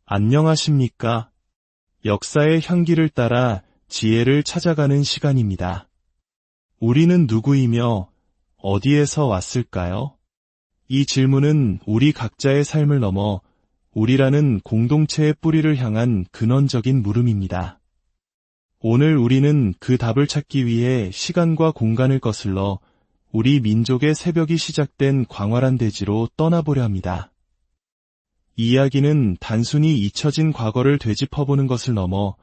안녕하십니까? 역사의 향기를 따라 지혜를 찾아가는 시간입니다. 우리는 누구이며 어디에서 왔을까요? 이 질문은 우리 각자의 삶을 넘어 우리라는 공동체의 뿌리를 향한 근원적인 물음입니다. 오늘 우리는 그 답을 찾기 위해 시간과 공간을 거슬러 우리 민족의 새벽이 시작된 광활한 대지로 떠나보려 합니다. 이 이야기는 단순히 잊혀진 과거를 되짚어보는 것을 넘어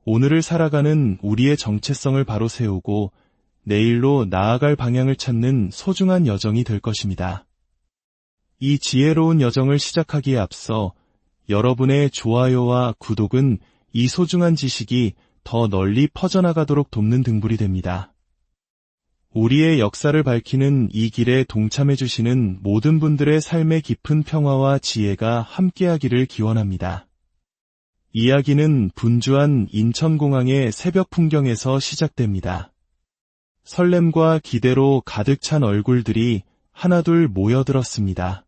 오늘을 살아가는 우리의 정체성을 바로 세우고 내일로 나아갈 방향을 찾는 소중한 여정이 될 것입니다. 이 지혜로운 여정을 시작하기에 앞서 여러분의 좋아요와 구독은 이 소중한 지식이 더 널리 퍼져나가도록 돕는 등불이 됩니다. 우리의 역사를 밝히는 이 길에 동참해주시는 모든 분들의 삶의 깊은 평화와 지혜가 함께하기를 기원합니다. 이야기는 분주한 인천공항의 새벽 풍경에서 시작됩니다. 설렘과 기대로 가득 찬 얼굴들이 하나둘 모여들었습니다.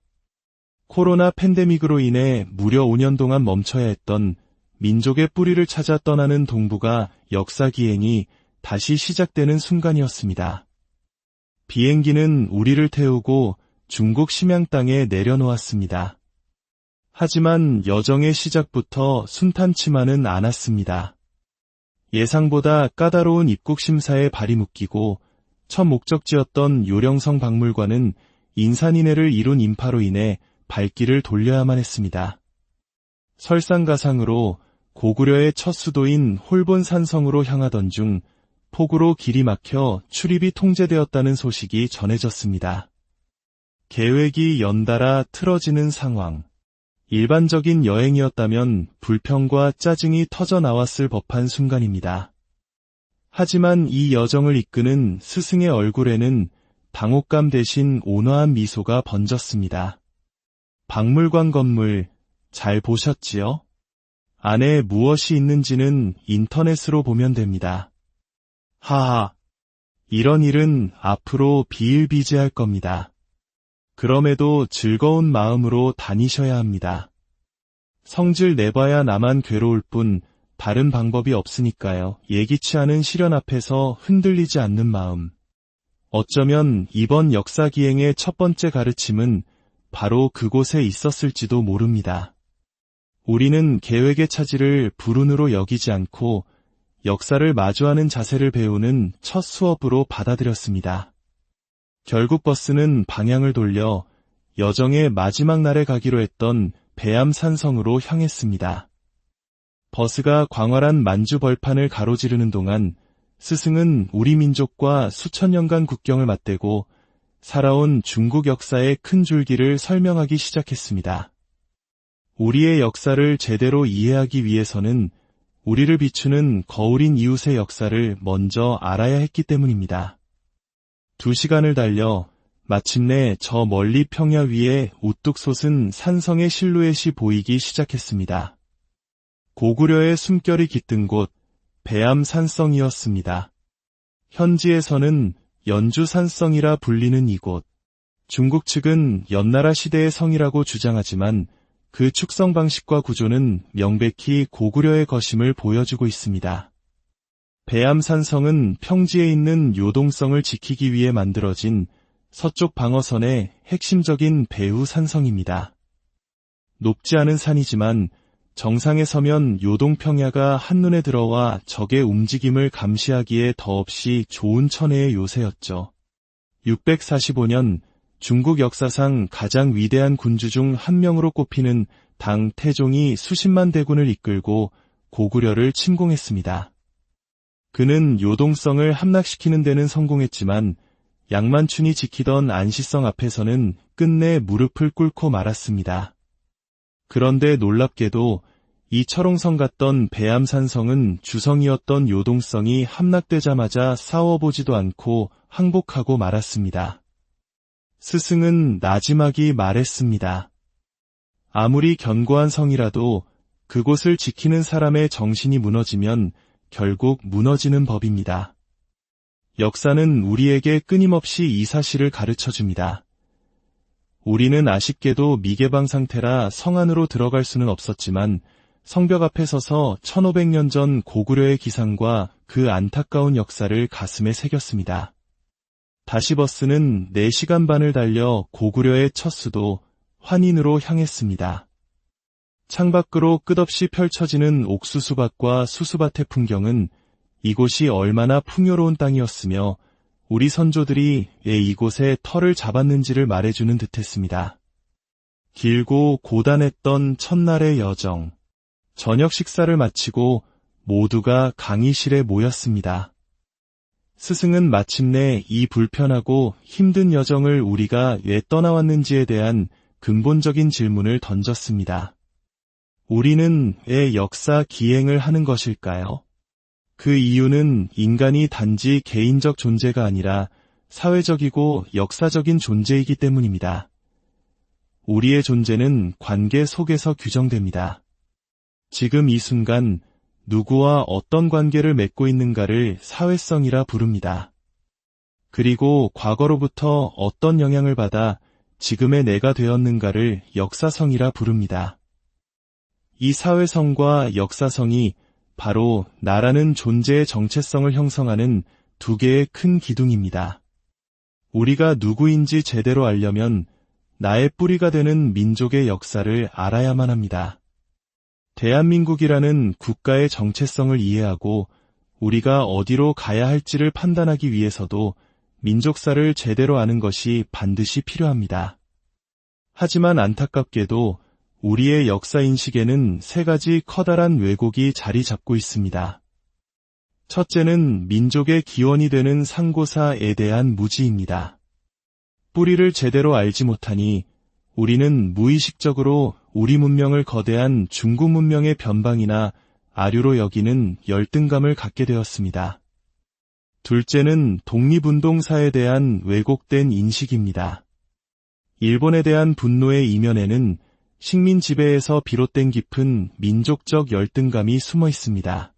코로나 팬데믹으로 인해 무려 5년 동안 멈춰야 했던 민족의 뿌리를 찾아 떠나는 동북아 역사기행이 다시 시작되는 순간이었습니다. 비행기는 우리를 태우고 중국 심양 땅에 내려놓았습니다. 하지만 여정의 시작부터 순탄치만은 않았습니다. 예상보다 까다로운 입국 심사에 발이 묶이고 첫 목적지였던 요령성 박물관은 인산인해를 이룬 인파로 인해 발길을 돌려야만 했습니다. 설상가상으로 고구려의 첫 수도인 홀본산성으로 향하던 중 폭우로 길이 막혀 출입이 통제되었다는 소식이 전해졌습니다. 계획이 연달아 틀어지는 상황. 일반적인 여행이었다면 불평과 짜증이 터져 나왔을 법한 순간입니다. 하지만 이 여정을 이끄는 스승의 얼굴에는 당혹감 대신 온화한 미소가 번졌습니다. 박물관 건물 잘 보셨지요? 안에 무엇이 있는지는 인터넷으로 보면 됩니다. 하하, 이런 일은 앞으로 비일비재할 겁니다. 그럼에도 즐거운 마음으로 다니셔야 합니다. 성질 내봐야 나만 괴로울 뿐 다른 방법이 없으니까요. 예기치 않은 시련 앞에서 흔들리지 않는 마음. 어쩌면 이번 역사기행의 첫 번째 가르침은 바로 그곳에 있었을지도 모릅니다. 우리는 계획의 차질을 불운으로 여기지 않고 역사를 마주하는 자세를 배우는 첫 수업으로 받아들였습니다. 결국 버스는 방향을 돌려 여정의 마지막 날에 가기로 했던 배암산성으로 향했습니다. 버스가 광활한 만주 벌판을 가로지르는 동안 스승은 우리 민족과 수천 년간 국경을 맞대고 살아온 중국 역사의 큰 줄기를 설명하기 시작했습니다. 우리의 역사를 제대로 이해하기 위해서는 우리를 비추는 거울인 이웃의 역사를 먼저 알아야 했기 때문입니다. 2시간을 달려 마침내 저 멀리 평야 위에 우뚝 솟은 산성의 실루엣이 보이기 시작했습니다. 고구려의 숨결이 깃든 곳 배암산성이었습니다. 현지에서는 연주산성이라 불리는 이곳. 중국 측은 연나라 시대의 성이라고 주장하지만 그 축성 방식과 구조는 명백히 고구려의 거심을 보여주고 있습니다. 배암산성은 평지에 있는 요동성을 지키기 위해 만들어진 서쪽 방어선의 핵심적인 배후산성입니다. 높지 않은 산이지만 정상에 서면 요동평야가 한눈에 들어와 적의 움직임을 감시하기에 더없이 좋은 천혜의 요새였죠. 645년 중국 역사상 가장 위대한 군주 중 한 명으로 꼽히는 당 태종이 수십만 대군을 이끌고 고구려를 침공했습니다. 그는 요동성을 함락시키는 데는 성공했지만 양만춘이 지키던 안시성 앞에서는 끝내 무릎을 꿇고 말았습니다. 그런데 놀랍게도 이 철옹성 같던 배암산성은 주성이었던 요동성이 함락되자마자 싸워보지도 않고 항복하고 말았습니다. 스승은 나지막이 말했습니다. 아무리 견고한 성이라도 그곳을 지키는 사람의 정신이 무너지면 결국 무너지는 법입니다. 역사는 우리에게 끊임없이 이 사실을 가르쳐줍니다. 우리는 아쉽게도 미개방 상태라 성 안으로 들어갈 수는 없었지만 성벽 앞에 서서 1500년 전 고구려의 기상과 그 안타까운 역사를 가슴에 새겼습니다. 다시 버스는 4시간 반을 달려 고구려의 첫 수도 환인으로 향했습니다. 창밖으로 끝없이 펼쳐지는 옥수수밭과 수수밭의 풍경은 이곳이 얼마나 풍요로운 땅이었으며 우리 선조들이 왜 이곳에 터를 잡았는지를 말해주는 듯했습니다. 길고 고단했던 첫날의 여정. 저녁 식사를 마치고 모두가 강의실에 모였습니다. 스승은 마침내 이 불편하고 힘든 여정을 우리가 왜 떠나왔는지에 대한 근본적인 질문을 던졌습니다. 우리는 왜 역사 기행을 하는 것일까요? 그 이유는 인간이 단지 개인적 존재가 아니라 사회적이고 역사적인 존재이기 때문입니다. 우리의 존재는 관계 속에서 규정됩니다. 지금 이 순간 누구와 어떤 관계를 맺고 있는가를 사회성이라 부릅니다. 그리고 과거로부터 어떤 영향을 받아 지금의 내가 되었는가를 역사성이라 부릅니다. 이 사회성과 역사성이 바로 나라는 존재의 정체성을 형성하는 두 개의 큰 기둥입니다. 우리가 누구인지 제대로 알려면 나의 뿌리가 되는 민족의 역사를 알아야만 합니다. 대한민국이라는 국가의 정체성을 이해하고 우리가 어디로 가야 할지를 판단하기 위해서도 민족사를 제대로 아는 것이 반드시 필요합니다. 하지만 안타깝게도 우리의 역사인식에는 3가지 커다란 왜곡이 자리 잡고 있습니다. 첫째는 민족의 기원이 되는 상고사에 대한 무지입니다. 뿌리를 제대로 알지 못하니 우리는 무의식적으로 우리 문명을 거대한 중국 문명의 변방이나 아류로 여기는 열등감을 갖게 되었습니다. 둘째는 독립운동사에 대한 왜곡된 인식입니다. 일본에 대한 분노의 이면에는 식민 지배에서 비롯된 깊은 민족적 열등감이 숨어 있습니다.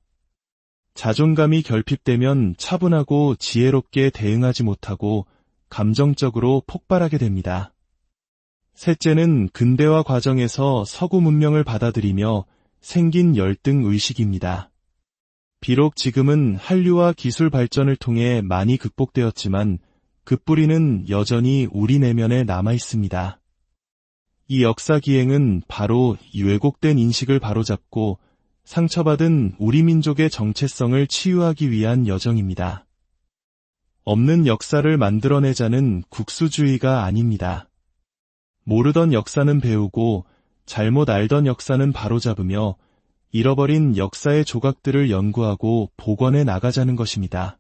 자존감이 결핍되면 차분하고 지혜롭게 대응하지 못하고 감정적으로 폭발하게 됩니다. 셋째는 근대화 과정에서 서구 문명을 받아들이며 생긴 열등 의식입니다. 비록 지금은 한류와 기술 발전을 통해 많이 극복되었지만 그 뿌리는 여전히 우리 내면에 남아 있습니다. 이 역사 기행은 바로 이 왜곡된 인식을 바로잡고 상처받은 우리 민족의 정체성을 치유하기 위한 여정입니다. 없는 역사를 만들어내자는 국수주의가 아닙니다. 모르던 역사는 배우고 잘못 알던 역사는 바로잡으며 잃어버린 역사의 조각들을 연구하고 복원해 나가자는 것입니다.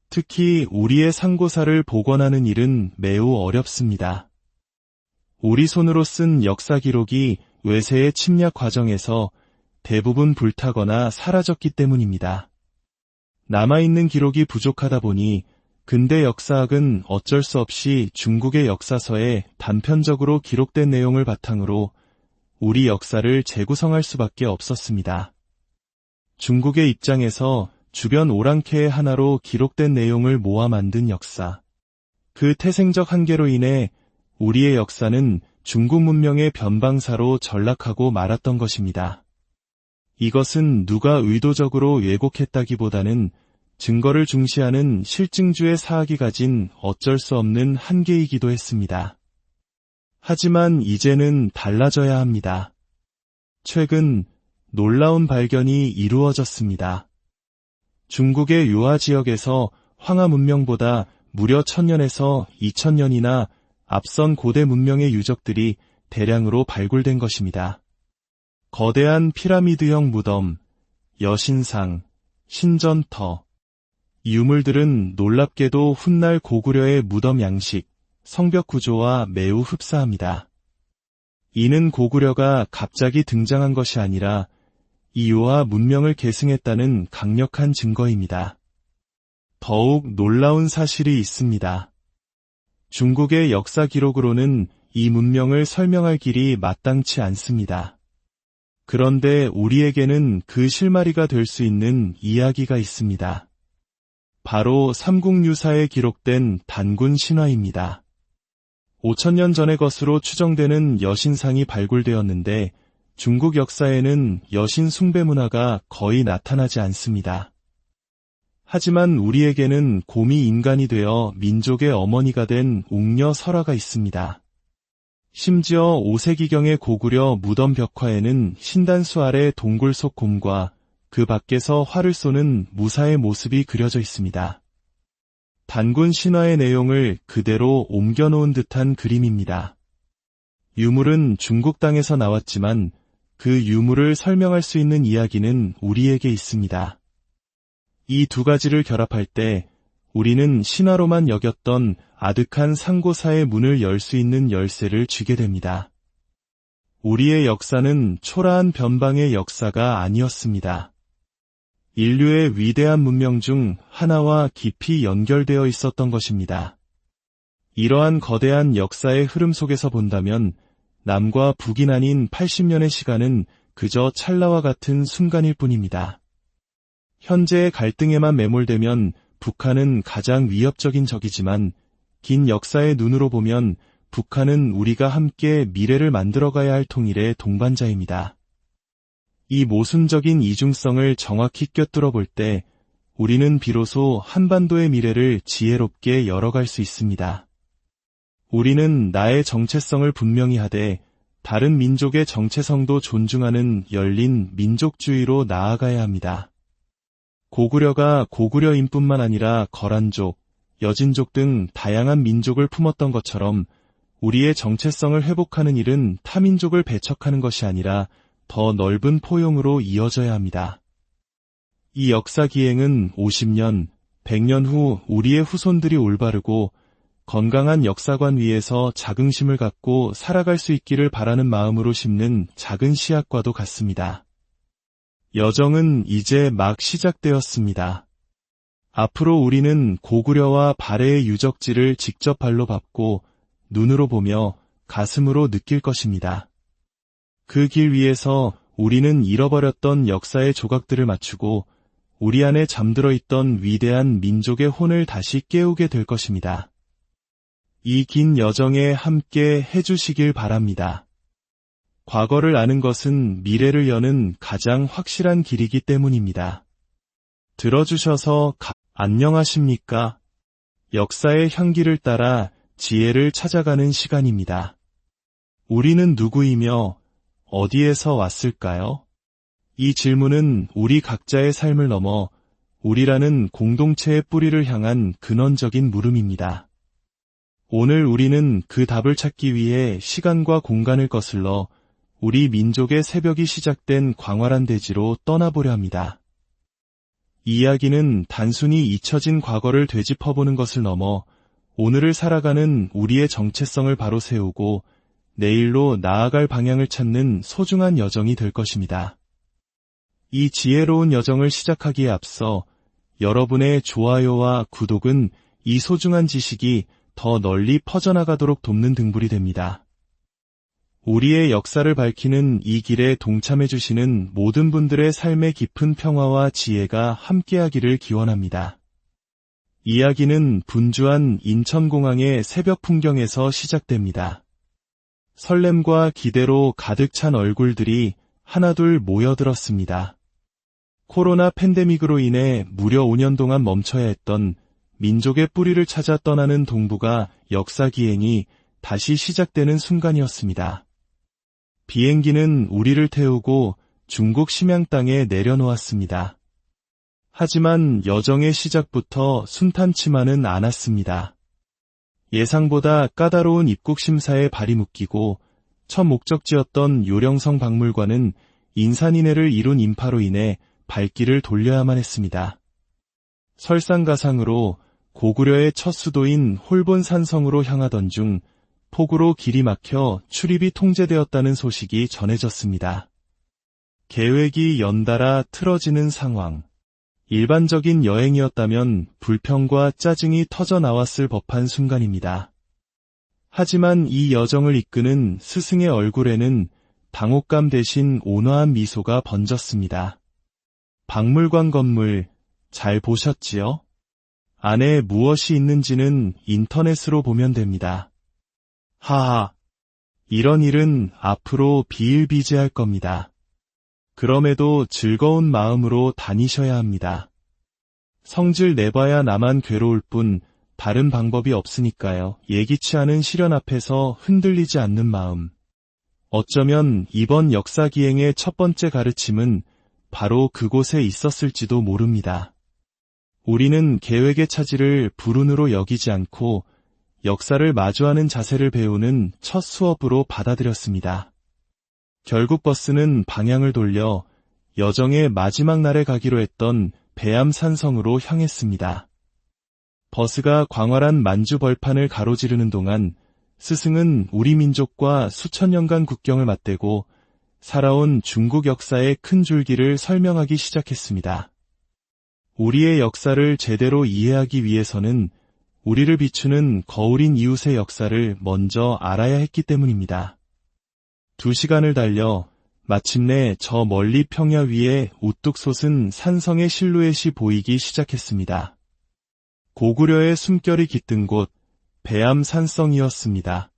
특히 우리의 상고사를 복원하는 일은 매우 어렵습니다. 우리 손으로 쓴 역사 기록이 외세의 침략 과정에서 대부분 불타거나 사라졌기 때문입니다. 남아있는 기록이 부족하다 보니 근대 역사학은 어쩔 수 없이 중국의 역사서에 단편적으로 기록된 내용을 바탕으로 우리 역사를 재구성할 수밖에 없었습니다. 중국의 입장에서 주변 오랑캐의 하나로 기록된 내용을 모아 만든 역사. 그 태생적 한계로 인해 우리의 역사는 중국 문명의 변방사로 전락하고 말았던 것입니다. 이것은 누가 의도적으로 왜곡했다기보다는 증거를 중시하는 실증주의 사학이 가진 어쩔 수 없는 한계이기도 했습니다. 하지만 이제는 달라져야 합니다. 최근 놀라운 발견이 이루어졌습니다. 중국의 유화 지역에서 황하 문명보다 무려 1000년에서 2000년이나 앞선 고대 문명의 유적들이 대량으로 발굴된 것입니다. 거대한 피라미드형 무덤, 여신상, 신전터, 이 유물들은 놀랍게도 훗날 고구려의 무덤 양식, 성벽 구조와 매우 흡사합니다. 이는 고구려가 갑자기 등장한 것이 아니라 이 유화 문명을 계승했다는 강력한 증거입니다. 더욱 놀라운 사실이 있습니다. 중국의 역사 기록으로는 이 문명을 설명할 길이 마땅치 않습니다. 그런데 우리에게는 그 실마리가 될 수 있는 이야기가 있습니다. 바로 삼국유사에 기록된 단군 신화입니다. 5000년 전의 것으로 추정되는 여신상이 발굴되었는데 중국 역사에는 여신 숭배 문화가 거의 나타나지 않습니다. 하지만 우리에게는 곰이 인간이 되어 민족의 어머니가 된 웅녀 설화가 있습니다. 심지어 5세기경의 고구려 무덤 벽화에는 신단수 아래 동굴 속 곰과 그 밖에서 활을 쏘는 무사의 모습이 그려져 있습니다. 단군 신화의 내용을 그대로 옮겨놓은 듯한 그림입니다. 유물은 중국 땅에서 나왔지만 그 유물을 설명할 수 있는 이야기는 우리에게 있습니다. 이 두 가지를 결합할 때 우리는 신화로만 여겼던 아득한 상고사의 문을 열 수 있는 열쇠를 쥐게 됩니다. 우리의 역사는 초라한 변방의 역사가 아니었습니다. 인류의 위대한 문명 중 하나와 깊이 연결되어 있었던 것입니다. 이러한 거대한 역사의 흐름 속에서 본다면 남과 북이 나뉜 80년의 시간은 그저 찰나와 같은 순간일 뿐입니다. 현재의 갈등에만 매몰되면 북한은 가장 위협적인 적이지만 긴 역사의 눈으로 보면 북한은 우리가 함께 미래를 만들어가야 할 통일의 동반자입니다. 이 모순적인 이중성을 정확히 꿰뚫어 볼 때 우리는 비로소 한반도의 미래를 지혜롭게 열어갈 수 있습니다. 우리는 나의 정체성을 분명히 하되 다른 민족의 정체성도 존중하는 열린 민족주의로 나아가야 합니다. 고구려가 고구려인 뿐만 아니라 거란족, 여진족 등 다양한 민족을 품었던 것처럼 우리의 정체성을 회복하는 일은 타민족을 배척하는 것이 아니라 더 넓은 포용으로 이어져야 합니다. 이 역사 기행은 50년, 100년 후 우리의 후손들이 올바르고 건강한 역사관 위에서 자긍심을 갖고 살아갈 수 있기를 바라는 마음으로 심는 작은 씨앗과도 같습니다. 여정은 이제 막 시작되었습니다. 앞으로 우리는 고구려와 발해의 유적지를 직접 발로 밟고 눈으로 보며 가슴으로 느낄 것입니다. 그 길 위에서 우리는 잃어버렸던 역사의 조각들을 맞추고 우리 안에 잠들어 있던 위대한 민족의 혼을 다시 깨우게 될 것입니다. 이 긴 여정에 함께 해주시길 바랍니다. 과거를 아는 것은 미래를 여는 가장 확실한 길이기 때문입니다. 들어주셔서 안녕하십니까? 역사의 향기를 따라 지혜를 찾아가는 시간입니다. 우리는 누구이며 어디에서 왔을까요? 이 질문은 우리 각자의 삶을 넘어 우리라는 공동체의 뿌리를 향한 근원적인 물음입니다. 오늘 우리는 그 답을 찾기 위해 시간과 공간을 거슬러 우리 민족의 새벽이 시작된 광활한 대지로 떠나보려 합니다. 이 이야기는 단순히 잊혀진 과거를 되짚어보는 것을 넘어 오늘을 살아가는 우리의 정체성을 바로 세우고 내일로 나아갈 방향을 찾는 소중한 여정이 될 것입니다. 이 지혜로운 여정을 시작하기에 앞서 여러분의 좋아요와 구독은 이 소중한 지식이 더 널리 퍼져나가도록 돕는 등불이 됩니다. 우리의 역사를 밝히는 이 길에 동참해주시는 모든 분들의 삶의 깊은 평화와 지혜가 함께하기를 기원합니다. 이야기는 분주한 인천공항의 새벽 풍경에서 시작됩니다. 설렘과 기대로 가득 찬 얼굴들이 하나둘 모여들었습니다. 코로나 팬데믹으로 인해 무려 5년 동안 멈춰야 했던 민족의 뿌리를 찾아 떠나는 동북아 역사 기행이 다시 시작되는 순간이었습니다. 비행기는 우리를 태우고 중국 심양 땅에 내려놓았습니다. 하지만 여정의 시작부터 순탄치만은 않았습니다. 예상보다 까다로운 입국 심사에 발이 묶이고 첫 목적지였던 요령성 박물관은 인산인해를 이룬 인파로 인해 발길을 돌려야만 했습니다. 설상가상으로 고구려의 첫 수도인 홀본산성으로 향하던 중 폭우로 길이 막혀 출입이 통제되었다는 소식이 전해졌습니다. 계획이 연달아 틀어지는 상황. 일반적인 여행이었다면 불평과 짜증이 터져 나왔을 법한 순간입니다. 하지만 이 여정을 이끄는 스승의 얼굴에는 당혹감 대신 온화한 미소가 번졌습니다. 박물관 건물 잘 보셨지요? 안에 무엇이 있는지는 인터넷으로 보면 됩니다. 하하, 이런 일은 앞으로 비일비재할 겁니다. 그럼에도 즐거운 마음으로 다니셔야 합니다. 성질 내봐야 나만 괴로울 뿐 다른 방법이 없으니까요. 예기치 않은 시련 앞에서 흔들리지 않는 마음. 어쩌면 이번 역사기행의 첫 번째 가르침은 바로 그곳에 있었을지도 모릅니다. 우리는 계획의 차질을 불운으로 여기지 않고 역사를 마주하는 자세를 배우는 첫 수업으로 받아들였습니다. 결국 버스는 방향을 돌려 여정의 마지막 날에 가기로 했던 배암산성으로 향했습니다. 버스가 광활한 만주 벌판을 가로지르는 동안 스승은 우리 민족과 수천 년간 국경을 맞대고 살아온 중국 역사의 큰 줄기를 설명하기 시작했습니다. 우리의 역사를 제대로 이해하기 위해서는 우리를 비추는 거울인 이웃의 역사를 먼저 알아야 했기 때문입니다. 2시간을 달려 마침내 저 멀리 평야 위에 우뚝 솟은 산성의 실루엣이 보이기 시작했습니다. 고구려의 숨결이 깃든 곳, 배암산성이었습니다.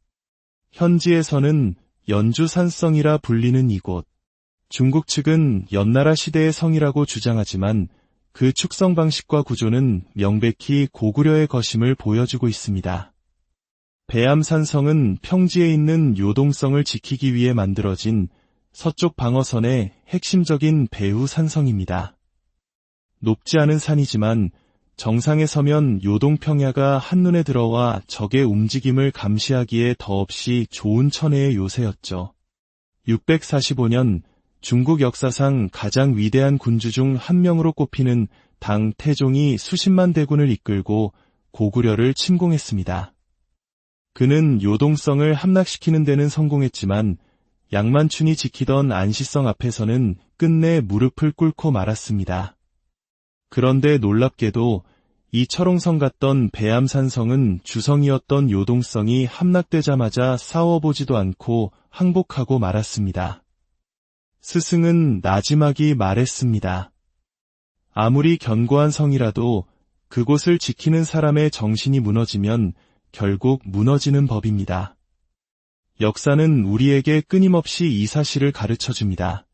현지에서는 연주산성이라 불리는 이곳. 중국 측은 연나라 시대의 성이라고 주장하지만 그 축성 방식과 구조는 명백히 고구려의 거심을 보여주고 있습니다. 배암산성은 평지에 있는 요동성을 지키기 위해 만들어진 서쪽 방어선의 핵심적인 배후산성입니다. 높지 않은 산이지만 정상에 서면 요동평야가 한눈에 들어와 적의 움직임을 감시하기에 더없이 좋은 천혜의 요새였죠. 645년 중국 역사상 가장 위대한 군주 중 한 명으로 꼽히는 당 태종이 수십만 대군을 이끌고 고구려를 침공했습니다. 그는 요동성을 함락시키는 데는 성공했지만 양만춘이 지키던 안시성 앞에서는 끝내 무릎을 꿇고 말았습니다. 그런데 놀랍게도 이 철옹성 같던 배암산성은 주성이었던 요동성이 함락되자마자 싸워보지도 않고 항복하고 말았습니다. 스승은 나지막이 말했습니다. 아무리 견고한 성이라도 그곳을 지키는 사람의 정신이 무너지면 결국 무너지는 법입니다. 역사는 우리에게 끊임없이 이 사실을 가르쳐줍니다.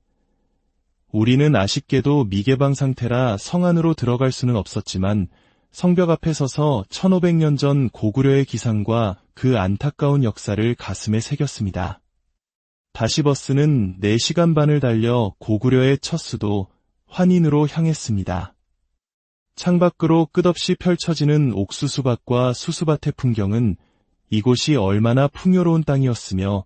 우리는 아쉽게도 미개방 상태라 성 안으로 들어갈 수는 없었지만 성벽 앞에 서서 1500년 전 고구려의 기상과 그 안타까운 역사를 가슴에 새겼습니다. 다시 버스는 4시간 반을 달려 고구려의 첫 수도 환인으로 향했습니다. 창밖으로 끝없이 펼쳐지는 옥수수밭과 수수밭의 풍경은 이곳이 얼마나 풍요로운 땅이었으며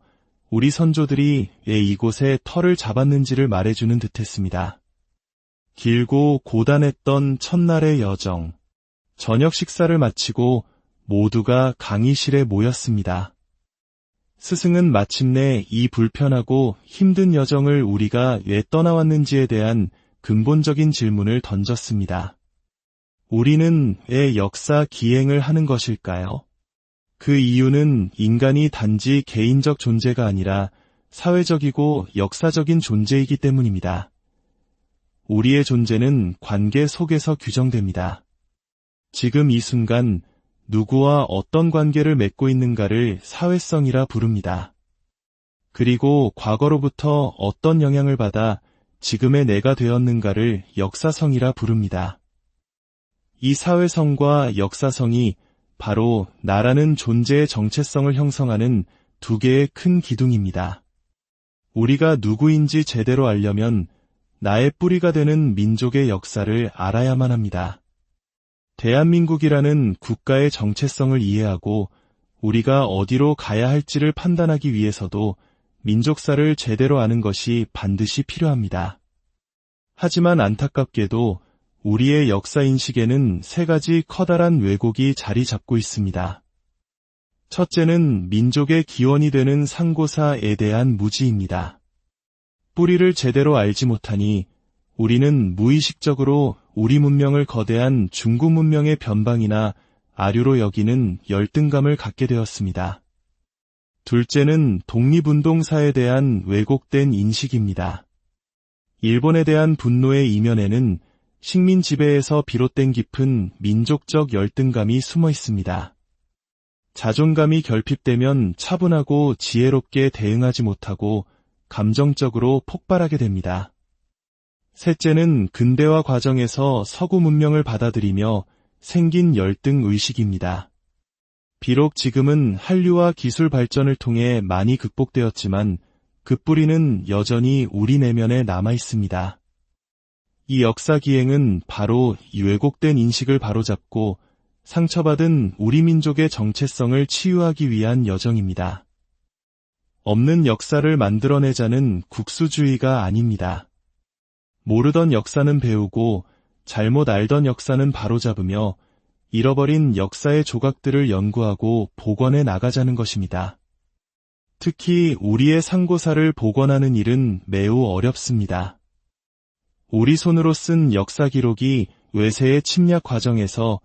우리 선조들이 왜 이곳에 터를 잡았는지를 말해주는 듯했습니다. 길고 고단했던 첫날의 여정. 저녁 식사를 마치고 모두가 강의실에 모였습니다. 스승은 마침내 이 불편하고 힘든 여정을 우리가 왜 떠나왔는지에 대한 근본적인 질문을 던졌습니다. 우리는 왜 역사 기행을 하는 것일까요? 그 이유는 인간이 단지 개인적 존재가 아니라 사회적이고 역사적인 존재이기 때문입니다. 우리의 존재는 관계 속에서 규정됩니다. 지금 이 순간 누구와 어떤 관계를 맺고 있는가를 사회성이라 부릅니다. 그리고 과거로부터 어떤 영향을 받아 지금의 내가 되었는가를 역사성이라 부릅니다. 이 사회성과 역사성이 바로 나라는 존재의 정체성을 형성하는 두 개의 큰 기둥입니다. 우리가 누구인지 제대로 알려면 나의 뿌리가 되는 민족의 역사를 알아야만 합니다. 대한민국이라는 국가의 정체성을 이해하고 우리가 어디로 가야 할지를 판단하기 위해서도 민족사를 제대로 아는 것이 반드시 필요합니다. 하지만 안타깝게도 우리의 역사인식에는 3가지 커다란 왜곡이 자리 잡고 있습니다. 첫째는 민족의 기원이 되는 상고사에 대한 무지입니다. 뿌리를 제대로 알지 못하니 우리는 무의식적으로 우리 문명을 거대한 중국 문명의 변방이나 아류로 여기는 열등감을 갖게 되었습니다. 둘째는 독립운동사에 대한 왜곡된 인식입니다. 일본에 대한 분노의 이면에는 식민 지배에서 비롯된 깊은 민족적 열등감이 숨어 있습니다. 자존감이 결핍되면 차분하고 지혜롭게 대응하지 못하고 감정적으로 폭발하게 됩니다. 셋째는 근대화 과정에서 서구 문명을 받아들이며 생긴 열등 의식입니다. 비록 지금은 한류와 기술 발전을 통해 많이 극복되었지만 그 뿌리는 여전히 우리 내면에 남아 있습니다. 이 역사 기행은 바로 이 왜곡된 인식을 바로잡고 상처받은 우리 민족의 정체성을 치유하기 위한 여정입니다. 없는 역사를 만들어내자는 국수주의가 아닙니다. 모르던 역사는 배우고 잘못 알던 역사는 바로잡으며 잃어버린 역사의 조각들을 연구하고 복원해 나가자는 것입니다. 특히 우리의 상고사를 복원하는 일은 매우 어렵습니다. 우리 손으로 쓴 역사 기록이 외세의 침략 과정에서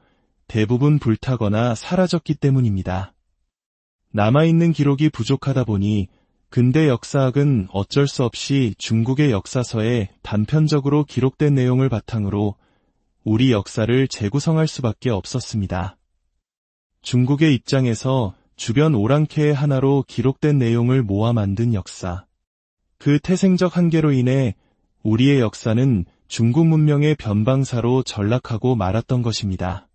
대부분 불타거나 사라졌기 때문입니다. 남아있는 기록이 부족하다 보니 근대 역사학은 어쩔 수 없이 중국의 역사서에 단편적으로 기록된 내용을 바탕으로 우리 역사를 재구성할 수밖에 없었습니다. 중국의 입장에서 주변 오랑캐의 하나로 기록된 내용을 모아 만든 역사. 그 태생적 한계로 인해 우리의 역사는 중국 문명의 변방사로 전락하고 말았던 것입니다.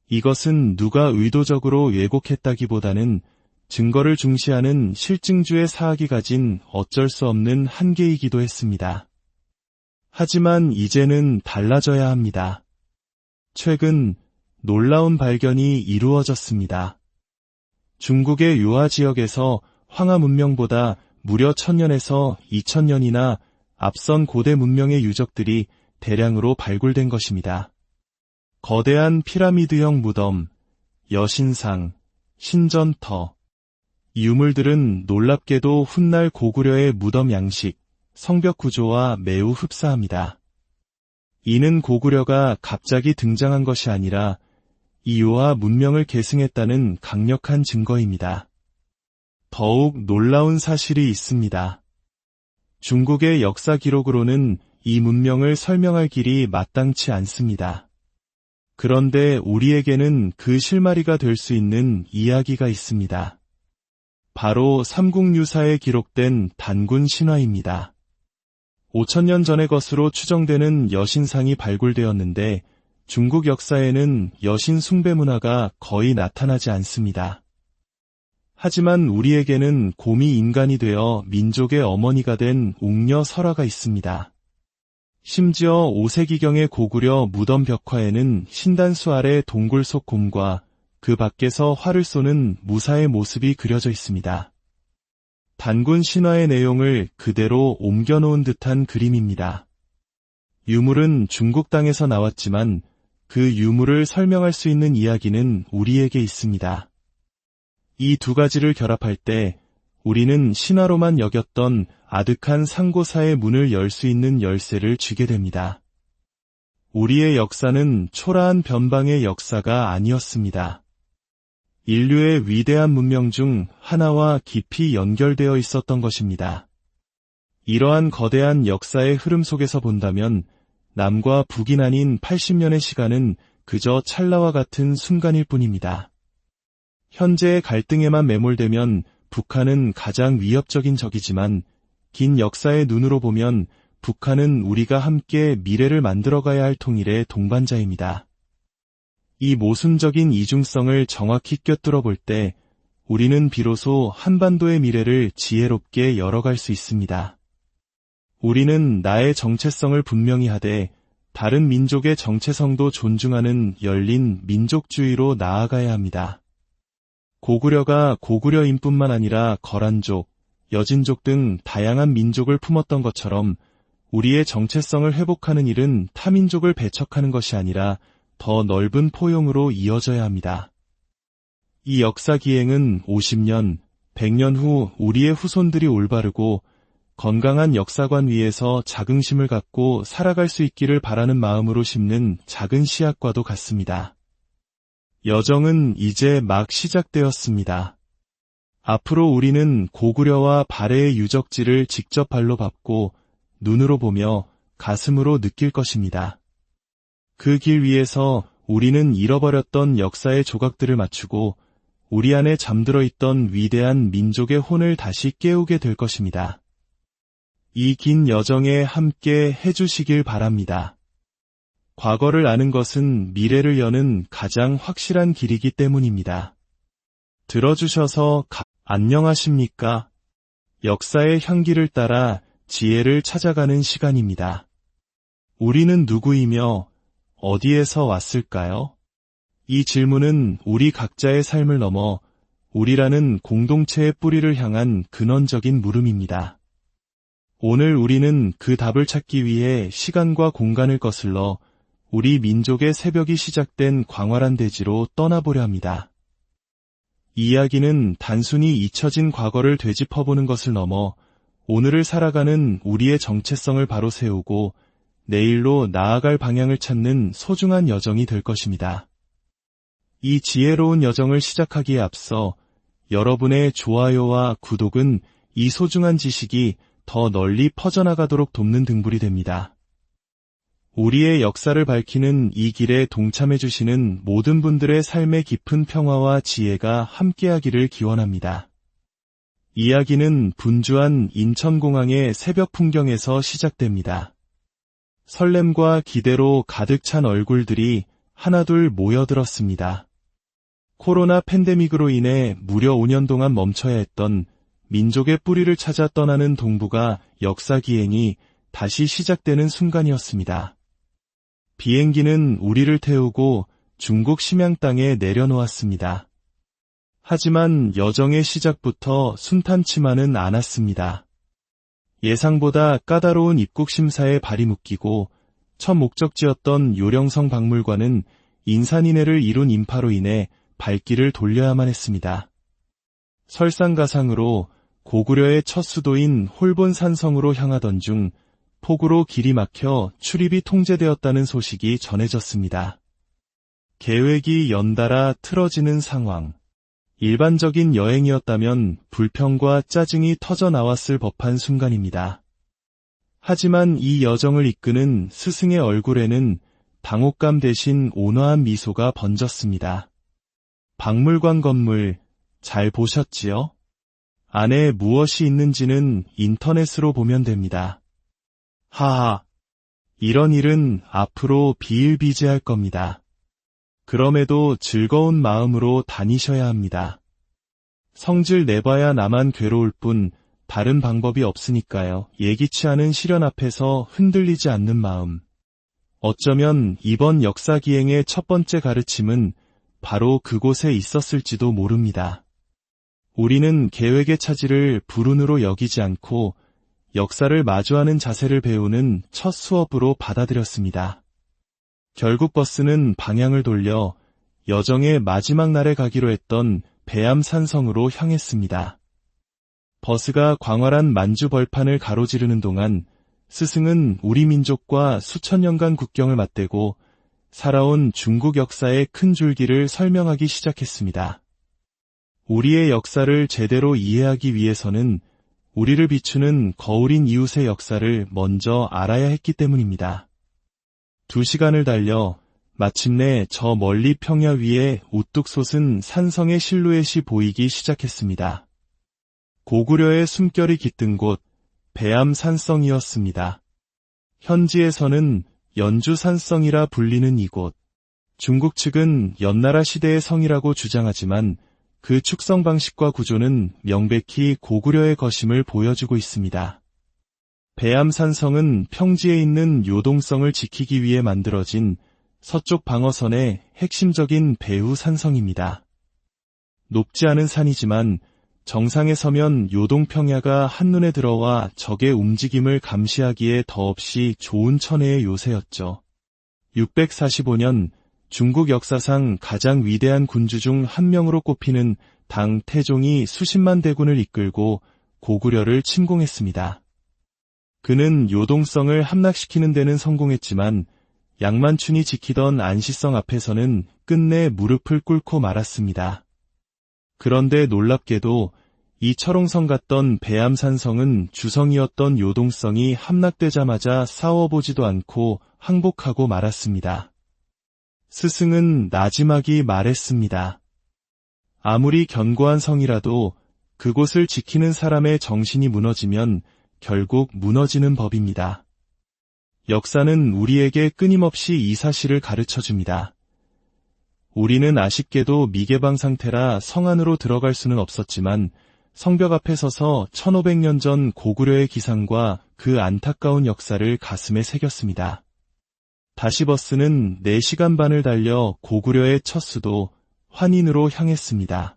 이것은 누가 의도적으로 왜곡했다기보다는 증거를 중시하는 실증주의 사학이 가진 어쩔 수 없는 한계이기도 했습니다. 하지만 이제는 달라져야 합니다. 최근 놀라운 발견이 이루어졌습니다. 중국의 유화 지역에서 황하 문명보다 무려 1000년에서 2000년이나 앞선 고대 문명의 유적들이 대량으로 발굴된 것입니다. 거대한 피라미드형 무덤, 여신상, 신전터, 이 유물들은 놀랍게도 훗날 고구려의 무덤 양식, 성벽 구조와 매우 흡사합니다. 이는 고구려가 갑자기 등장한 것이 아니라 이 유화 문명을 계승했다는 강력한 증거입니다. 더욱 놀라운 사실이 있습니다. 중국의 역사 기록으로는 이 문명을 설명할 길이 마땅치 않습니다. 그런데 우리에게는 그 실마리가 될 수 있는 이야기가 있습니다. 바로 삼국유사에 기록된 단군 신화입니다. 5000년 전의 것으로 추정되는 여신상이 발굴되었는데 중국 역사에는 여신 숭배 문화가 거의 나타나지 않습니다. 하지만 우리에게는 곰이 인간이 되어 민족의 어머니가 된 웅녀 설화가 있습니다. 심지어 5세기경의 고구려 무덤 벽화에는 신단수 아래 동굴 속 곰과 그 밖에서 활을 쏘는 무사의 모습이 그려져 있습니다. 단군 신화의 내용을 그대로 옮겨놓은 듯한 그림입니다. 유물은 중국 땅에서 나왔지만 그 유물을 설명할 수 있는 이야기는 우리에게 있습니다. 이 두 가지를 결합할 때 우리는 신화로만 여겼던 아득한 상고사의 문을 열 수 있는 열쇠를 쥐게 됩니다. 우리의 역사는 초라한 변방의 역사가 아니었습니다. 인류의 위대한 문명 중 하나와 깊이 연결되어 있었던 것입니다. 이러한 거대한 역사의 흐름 속에서 본다면 남과 북이 나뉜 80년의 시간은 그저 찰나와 같은 순간일 뿐입니다. 현재의 갈등에만 매몰되면 북한은 가장 위협적인 적이지만 긴 역사의 눈으로 보면 북한은 우리가 함께 미래를 만들어가야 할 통일의 동반자입니다. 이 모순적인 이중성을 정확히 꿰뚫어 볼 때 우리는 비로소 한반도의 미래를 지혜롭게 열어갈 수 있습니다. 우리는 나의 정체성을 분명히 하되 다른 민족의 정체성도 존중하는 열린 민족주의로 나아가야 합니다. 고구려가 고구려인뿐만 아니라 거란족, 여진족 등 다양한 민족을 품었던 것처럼 우리의 정체성을 회복하는 일은 타민족을 배척하는 것이 아니라 더 넓은 포용으로 이어져야 합니다. 이 역사 기행은 50년, 100년 후 우리의 후손들이 올바르고 건강한 역사관 위에서 자긍심을 갖고 살아갈 수 있기를 바라는 마음으로 심는 작은 씨앗과도 같습니다. 여정은 이제 막 시작되었습니다. 앞으로 우리는 고구려와 발해의 유적지를 직접 발로 밟고 눈으로 보며 가슴으로 느낄 것입니다. 그 길 위에서 우리는 잃어버렸던 역사의 조각들을 맞추고 우리 안에 잠들어 있던 위대한 민족의 혼을 다시 깨우게 될 것입니다. 이 긴 여정에 함께 해주시길 바랍니다. 과거를 아는 것은 미래를 여는 가장 확실한 길이기 때문입니다. 들어주셔서 안녕하십니까? 역사의 향기를 따라 지혜를 찾아가는 시간입니다. 우리는 누구이며 어디에서 왔을까요? 이 질문은 우리 각자의 삶을 넘어 우리라는 공동체의 뿌리를 향한 근원적인 물음입니다. 오늘 우리는 그 답을 찾기 위해 시간과 공간을 거슬러 우리 민족의 새벽이 시작된 광활한 대지로 떠나보려 합니다. 이 이야기는 단순히 잊혀진 과거를 되짚어보는 것을 넘어 오늘을 살아가는 우리의 정체성을 바로 세우고 내일로 나아갈 방향을 찾는 소중한 여정이 될 것입니다. 이 지혜로운 여정을 시작하기에 앞서 여러분의 좋아요와 구독은 이 소중한 지식이 더 널리 퍼져나가도록 돕는 등불이 됩니다. 우리의 역사를 밝히는 이 길에 동참해주시는 모든 분들의 삶의 깊은 평화와 지혜가 함께하기를 기원합니다. 이야기는 분주한 인천공항의 새벽 풍경에서 시작됩니다. 설렘과 기대로 가득 찬 얼굴들이 하나둘 모여들었습니다. 코로나 팬데믹으로 인해 무려 5년 동안 멈춰야 했던 민족의 뿌리를 찾아 떠나는 동북아 역사기행이 다시 시작되는 순간이었습니다. 비행기는 우리를 태우고 중국 심양 땅에 내려놓았습니다. 하지만 여정의 시작부터 순탄치만은 않았습니다. 예상보다 까다로운 입국 심사에 발이 묶이고 첫 목적지였던 요령성 박물관은 인산인해를 이룬 인파로 인해 발길을 돌려야만 했습니다. 설상가상으로 고구려의 첫 수도인 홀본산성으로 향하던 중 폭우로 길이 막혀 출입이 통제되었다는 소식이 전해졌습니다. 계획이 연달아 틀어지는 상황. 일반적인 여행이었다면 불평과 짜증이 터져 나왔을 법한 순간입니다. 하지만 이 여정을 이끄는 스승의 얼굴에는 당혹감 대신 온화한 미소가 번졌습니다. 박물관 건물 잘 보셨지요? 안에 무엇이 있는지는 인터넷으로 보면 됩니다. 하하, 이런 일은 앞으로 비일비재할 겁니다. 그럼에도 즐거운 마음으로 다니셔야 합니다. 성질 내봐야 나만 괴로울 뿐 다른 방법이 없으니까요. 예기치 않은 시련 앞에서 흔들리지 않는 마음. 어쩌면 이번 역사기행의 첫 번째 가르침은 바로 그곳에 있었을지도 모릅니다. 우리는 계획의 차질을 불운으로 여기지 않고 역사를 마주하는 자세를 배우는 첫 수업으로 받아들였습니다. 결국 버스는 방향을 돌려 여정의 마지막 날에 가기로 했던 배암산성으로 향했습니다. 버스가 광활한 만주 벌판을 가로지르는 동안 스승은 우리 민족과 수천 년간 국경을 맞대고 살아온 중국 역사의 큰 줄기를 설명하기 시작했습니다. 우리의 역사를 제대로 이해하기 위해서는 우리를 비추는 거울인 이웃의 역사를 먼저 알아야 했기 때문입니다. 2시간을 달려 마침내 저 멀리 평야 위에 우뚝 솟은 산성의 실루엣이 보이기 시작했습니다. 고구려의 숨결이 깃든 곳, 배암산성이었습니다. 현지에서는 연주산성이라 불리는 이곳. 중국 측은 연나라 시대의 성이라고 주장하지만 그 축성 방식과 구조는 명백히 고구려의 것임을 보여주고 있습니다. 배암산성은 평지에 있는 요동성을 지키기 위해 만들어진 서쪽 방어선의 핵심적인 배후산성입니다. 높지 않은 산이지만 정상에 서면 요동평야가 한눈에 들어와 적의 움직임을 감시하기에 더없이 좋은 천혜의 요새였죠. 645년 중국 역사상 가장 위대한 군주 중 한 명으로 꼽히는 당 태종이 수십만 대군을 이끌고 고구려를 침공했습니다. 그는 요동성을 함락시키는 데는 성공했지만 양만춘이 지키던 안시성 앞에서는 끝내 무릎을 꿇고 말았습니다. 그런데 놀랍게도 이 철옹성 같던 배암산성은 주성이었던 요동성이 함락되자마자 싸워보지도 않고 항복하고 말았습니다. 스승은 나지막이 말했습니다. 아무리 견고한 성이라도 그곳을 지키는 사람의 정신이 무너지면 결국 무너지는 법입니다. 역사는 우리에게 끊임없이 이 사실을 가르쳐줍니다. 우리는 아쉽게도 미개방 상태라 성 안으로 들어갈 수는 없었지만 성벽 앞에 서서 1500년 전 고구려의 기상과 그 안타까운 역사를 가슴에 새겼습니다. 다시 버스는 4시간 반을 달려 고구려의 첫 수도 환인으로 향했습니다.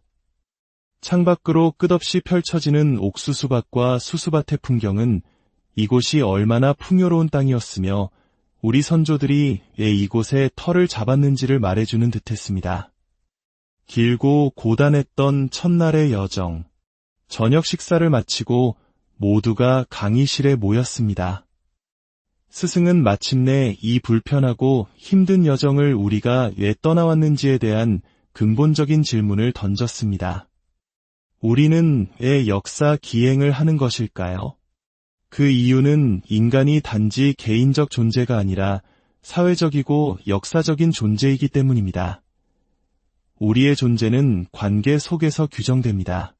창밖으로 끝없이 펼쳐지는 옥수수밭과 수수밭의 풍경은 이곳이 얼마나 풍요로운 땅이었으며 우리 선조들이 왜 이곳에 터를 잡았는지를 말해주는 듯했습니다. 길고 고단했던 첫날의 여정. 저녁 식사를 마치고 모두가 강의실에 모였습니다. 스승은 마침내 이 불편하고 힘든 여정을 우리가 왜 떠나왔는지에 대한 근본적인 질문을 던졌습니다. 우리는 왜 역사 기행을 하는 것일까요? 그 이유는 인간이 단지 개인적 존재가 아니라 사회적이고 역사적인 존재이기 때문입니다. 우리의 존재는 관계 속에서 규정됩니다.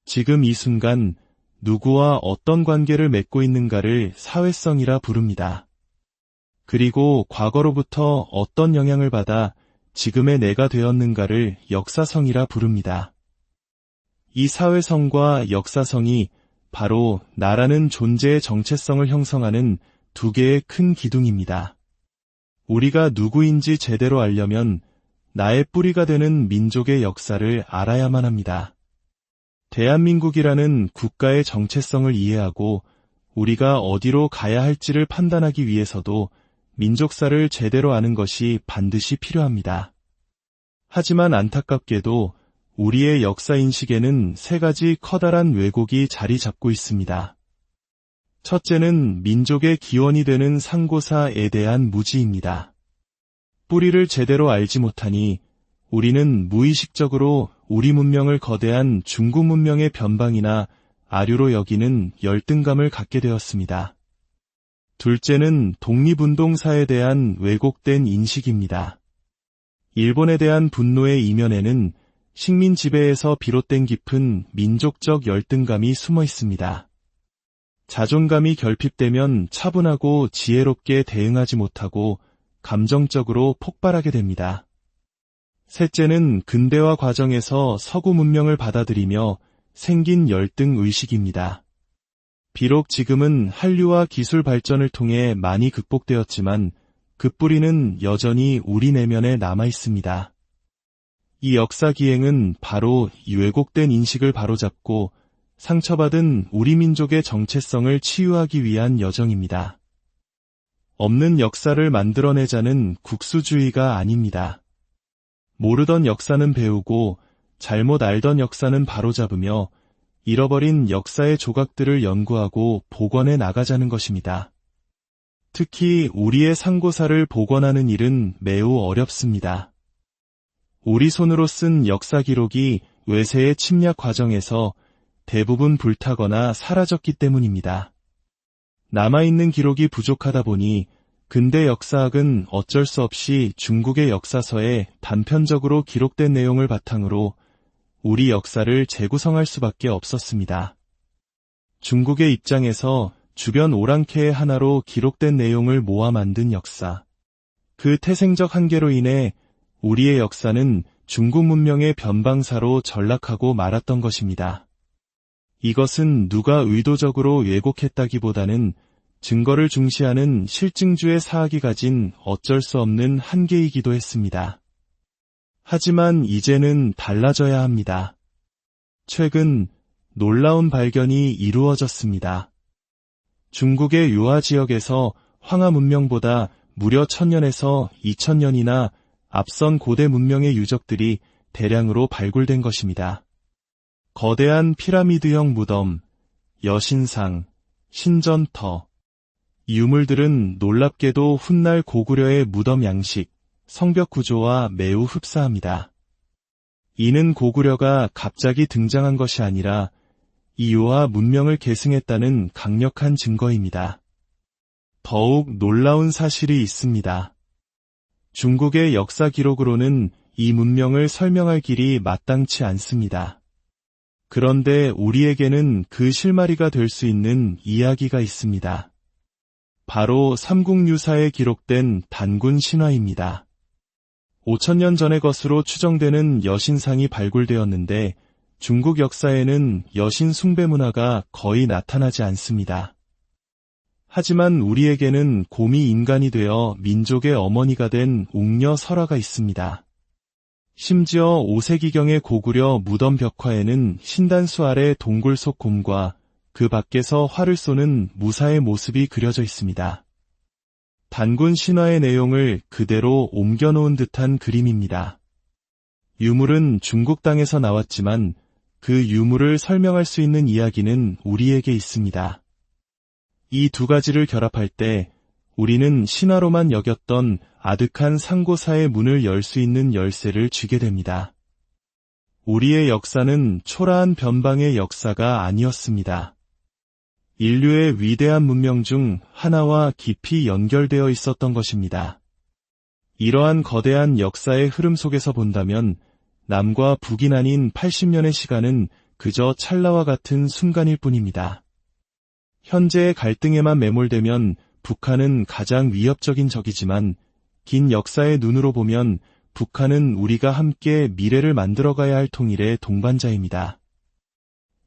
지금 이 순간 누구와 어떤 관계를 맺고 있는가를 사회성이라 부릅니다. 그리고 과거로부터 어떤 영향을 받아 지금의 내가 되었는가를 역사성이라 부릅니다. 이 사회성과 역사성이 바로 나라는 존재의 정체성을 형성하는 두 개의 큰 기둥입니다. 우리가 누구인지 제대로 알려면 나의 뿌리가 되는 민족의 역사를 알아야만 합니다. 대한민국이라는 국가의 정체성을 이해하고 우리가 어디로 가야 할지를 판단하기 위해서도 민족사를 제대로 아는 것이 반드시 필요합니다. 하지만 안타깝게도 우리의 역사인식에는 3가지 커다란 왜곡이 자리 잡고 있습니다. 첫째는 민족의 기원이 되는 상고사에 대한 무지입니다. 뿌리를 제대로 알지 못하니 우리는 무의식적으로 우리 문명을 거대한 중국 문명의 변방이나 아류로 여기는 열등감을 갖게 되었습니다. 둘째는 독립운동사에 대한 왜곡된 인식입니다. 일본에 대한 분노의 이면에는 식민 지배에서 비롯된 깊은 민족적 열등감이 숨어 있습니다. 자존감이 결핍되면 차분하고 지혜롭게 대응하지 못하고 감정적으로 폭발하게 됩니다. 셋째는 근대화 과정에서 서구 문명을 받아들이며 생긴 열등 의식입니다. 비록 지금은 한류와 기술 발전을 통해 많이 극복되었지만 그 뿌리는 여전히 우리 내면에 남아 있습니다. 이 역사 기행은 바로 이 왜곡된 인식을 바로잡고 상처받은 우리 민족의 정체성을 치유하기 위한 여정입니다. 없는 역사를 만들어내자는 국수주의가 아닙니다. 모르던 역사는 배우고 잘못 알던 역사는 바로잡으며 잃어버린 역사의 조각들을 연구하고 복원해 나가자는 것입니다. 특히 우리의 상고사를 복원하는 일은 매우 어렵습니다. 우리 손으로 쓴 역사 기록이 외세의 침략 과정에서 대부분 불타거나 사라졌기 때문입니다. 남아있는 기록이 부족하다 보니 근대 역사학은 어쩔 수 없이 중국의 역사서에 단편적으로 기록된 내용을 바탕으로 우리 역사를 재구성할 수밖에 없었습니다. 중국의 입장에서 주변 오랑캐의 하나로 기록된 내용을 모아 만든 역사. 그 태생적 한계로 인해 우리의 역사는 중국 문명의 변방사로 전락하고 말았던 것입니다. 이것은 누가 의도적으로 왜곡했다기보다는 증거를 중시하는 실증주의 사학이 가진 어쩔 수 없는 한계이기도 했습니다. 하지만 이제는 달라져야 합니다. 최근 놀라운 발견이 이루어졌습니다. 중국의 유화 지역에서 황하 문명보다 무려 1000년에서 2000년이나 앞선 고대 문명의 유적들이 대량으로 발굴된 것입니다. 거대한 피라미드형 무덤, 여신상, 신전터, 이 유물들은 놀랍게도 훗날 고구려의 무덤 양식, 성벽 구조와 매우 흡사합니다. 이는 고구려가 갑자기 등장한 것이 아니라 이 유화 문명을 계승했다는 강력한 증거입니다. 더욱 놀라운 사실이 있습니다. 중국의 역사 기록으로는 이 문명을 설명할 길이 마땅치 않습니다. 그런데 우리에게는 그 실마리가 될 수 있는 이야기가 있습니다. 바로 삼국유사에 기록된 단군 신화입니다. 5000년 전의 것으로 추정되는 여신상이 발굴되었는데 중국 역사에는 여신 숭배 문화가 거의 나타나지 않습니다. 하지만 우리에게는 곰이 인간이 되어 민족의 어머니가 된 옥녀 설화가 있습니다. 심지어 5세기경의 고구려 무덤 벽화에는 신단수 아래 동굴 속 곰과 그 밖에서 활을 쏘는 무사의 모습이 그려져 있습니다. 단군 신화의 내용을 그대로 옮겨놓은 듯한 그림입니다. 유물은 중국 땅에서 나왔지만 그 유물을 설명할 수 있는 이야기는 우리에게 있습니다. 이 두 가지를 결합할 때 우리는 신화로만 여겼던 아득한 상고사의 문을 열 수 있는 열쇠를 쥐게 됩니다. 우리의 역사는 초라한 변방의 역사가 아니었습니다. 인류의 위대한 문명 중 하나와 깊이 연결되어 있었던 것입니다. 이러한 거대한 역사의 흐름 속에서 본다면 남과 북이 나뉜 80년의 시간은 그저 찰나와 같은 순간일 뿐입니다. 현재의 갈등에만 매몰되면 북한은 가장 위협적인 적이지만 긴 역사의 눈으로 보면 북한은 우리가 함께 미래를 만들어가야 할 통일의 동반자입니다.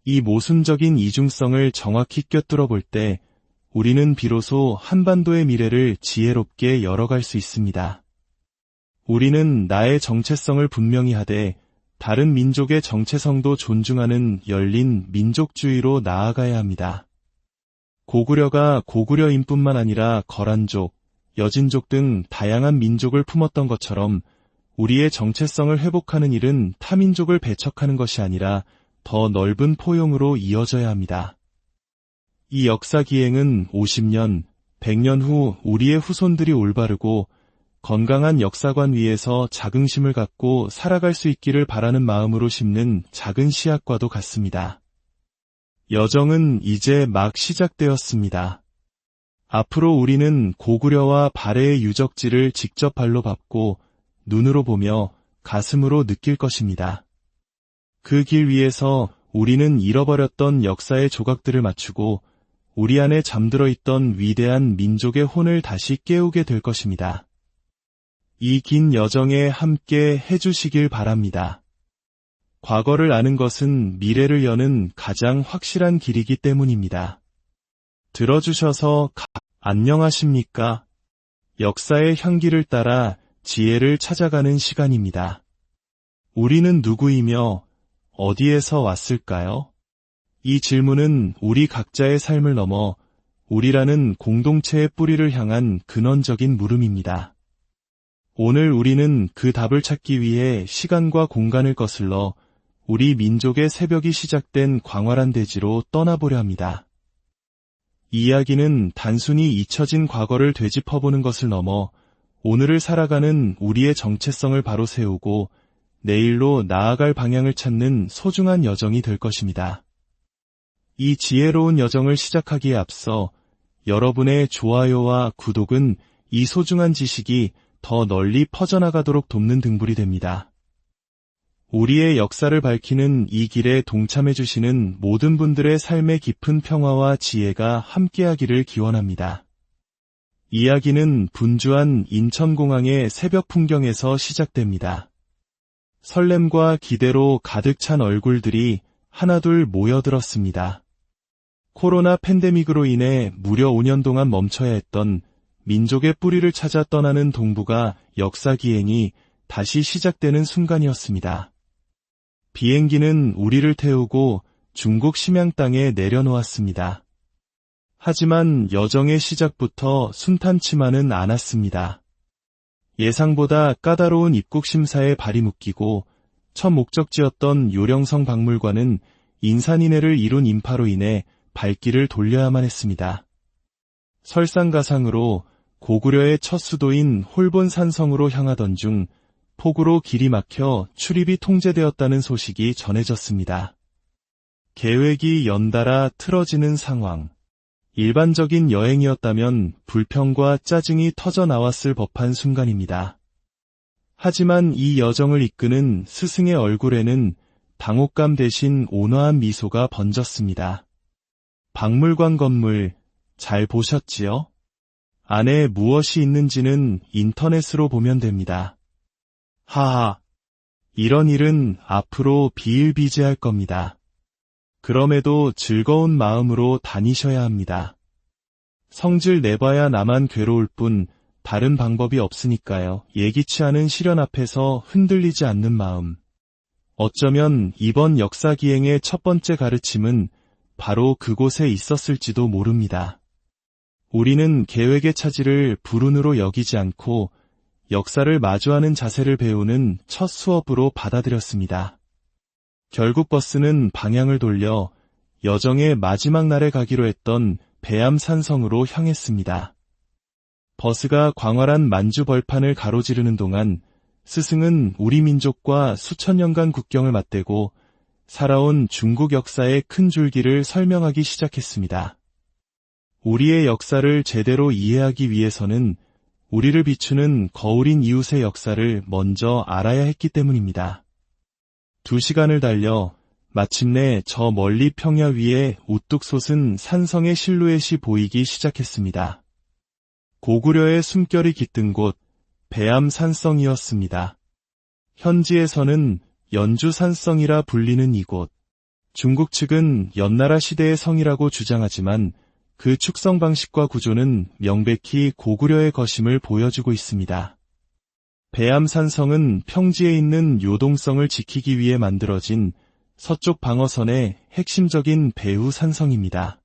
이 모순적인 이중성을 정확히 꿰뚫어 볼 때 우리는 비로소 한반도의 미래를 지혜롭게 열어갈 수 있습니다. 우리는 나의 정체성을 분명히 하되 다른 민족의 정체성도 존중하는 열린 민족주의로 나아가야 합니다. 고구려가 고구려인 뿐만 아니라 거란족, 여진족 등 다양한 민족을 품었던 것처럼 우리의 정체성을 회복하는 일은 타민족을 배척하는 것이 아니라 더 넓은 포용으로 이어져야 합니다. 이 역사 기행은 50년, 100년 후 우리의 후손들이 올바르고 건강한 역사관 위에서 자긍심을 갖고 살아갈 수 있기를 바라는 마음으로 심는 작은 씨앗과도 같습니다. 여정은 이제 막 시작되었습니다. 앞으로 우리는 고구려와 발해의 유적지를 직접 발로 밟고 눈으로 보며 가슴으로 느낄 것입니다. 그 길 위에서 우리는 잃어버렸던 역사의 조각들을 맞추고 우리 안에 잠들어 있던 위대한 민족의 혼을 다시 깨우게 될 것입니다. 이 긴 여정에 함께 해주시길 바랍니다. 과거를 아는 것은 미래를 여는 가장 확실한 길이기 때문입니다. 들어주셔서 안녕하십니까? 역사의 향기를 따라 지혜를 찾아가는 시간입니다. 우리는 누구이며 어디에서 왔을까요? 이 질문은 우리 각자의 삶을 넘어 우리라는 공동체의 뿌리를 향한 근원적인 물음입니다. 오늘 우리는 그 답을 찾기 위해 시간과 공간을 거슬러 우리 민족의 새벽이 시작된 광활한 대지로 떠나보려 합니다. 이 이야기는 단순히 잊혀진 과거를 되짚어보는 것을 넘어 오늘을 살아가는 우리의 정체성을 바로 세우고 내일로 나아갈 방향을 찾는 소중한 여정이 될 것입니다. 이 지혜로운 여정을 시작하기에 앞서 여러분의 좋아요와 구독은 이 소중한 지식이 더 널리 퍼져나가도록 돕는 등불이 됩니다. 우리의 역사를 밝히는 이 길에 동참해주시는 모든 분들의 삶의 깊은 평화와 지혜가 함께하기를 기원합니다. 이야기는 분주한 인천공항의 새벽 풍경에서 시작됩니다. 설렘과 기대로 가득 찬 얼굴들이 하나둘 모여들었습니다. 코로나 팬데믹으로 인해 무려 5년 동안 멈춰야 했던 민족의 뿌리를 찾아 떠나는 동북아 역사 기행이 다시 시작되는 순간이었습니다. 비행기는 우리를 태우고 중국 심양 땅에 내려놓았습니다. 하지만 여정의 시작부터 순탄치만은 않았습니다. 예상보다 까다로운 입국 심사에 발이 묶이고 첫 목적지였던 요령성 박물관은 인산인해를 이룬 인파로 인해 발길을 돌려야만 했습니다. 설상가상으로 고구려의 첫 수도인 홀본산성으로 향하던 중 폭우로 길이 막혀 출입이 통제되었다는 소식이 전해졌습니다. 계획이 연달아 틀어지는 상황. 일반적인 여행이었다면 불평과 짜증이 터져 나왔을 법한 순간입니다. 하지만 이 여정을 이끄는 스승의 얼굴에는 당혹감 대신 온화한 미소가 번졌습니다. 박물관 건물 잘 보셨지요? 안에 무엇이 있는지는 인터넷으로 보면 됩니다. 하하, 이런 일은 앞으로 비일비재할 겁니다. 그럼에도 즐거운 마음으로 다니셔야 합니다. 성질 내봐야 나만 괴로울 뿐 다른 방법이 없으니까요. 예기치 않은 시련 앞에서 흔들리지 않는 마음. 어쩌면 이번 역사기행의 첫 번째 가르침은 바로 그곳에 있었을지도 모릅니다. 우리는 계획의 차질을 불운으로 여기지 않고 역사를 마주하는 자세를 배우는 첫 수업으로 받아들였습니다. 결국 버스는 방향을 돌려 여정의 마지막 날에 가기로 했던 배암산성으로 향했습니다. 버스가 광활한 만주 벌판을 가로지르는 동안 스승은 우리 민족과 수천 년간 국경을 맞대고 살아온 중국 역사의 큰 줄기를 설명하기 시작했습니다. 우리의 역사를 제대로 이해하기 위해서는 우리를 비추는 거울인 이웃의 역사를 먼저 알아야 했기 때문입니다. 2시간을 달려 마침내 저 멀리 평야 위에 우뚝 솟은 산성의 실루엣이 보이기 시작했습니다. 고구려의 숨결이 깃든 곳, 배암산성이었습니다. 현지에서는 연주산성이라 불리는 이곳. 중국 측은 연나라 시대의 성이라고 주장하지만 그 축성 방식과 구조는 명백히 고구려의 것임을 보여주고 있습니다. 배암산성은 평지에 있는 요동성을 지키기 위해 만들어진 서쪽 방어선의 핵심적인 배후 산성입니다.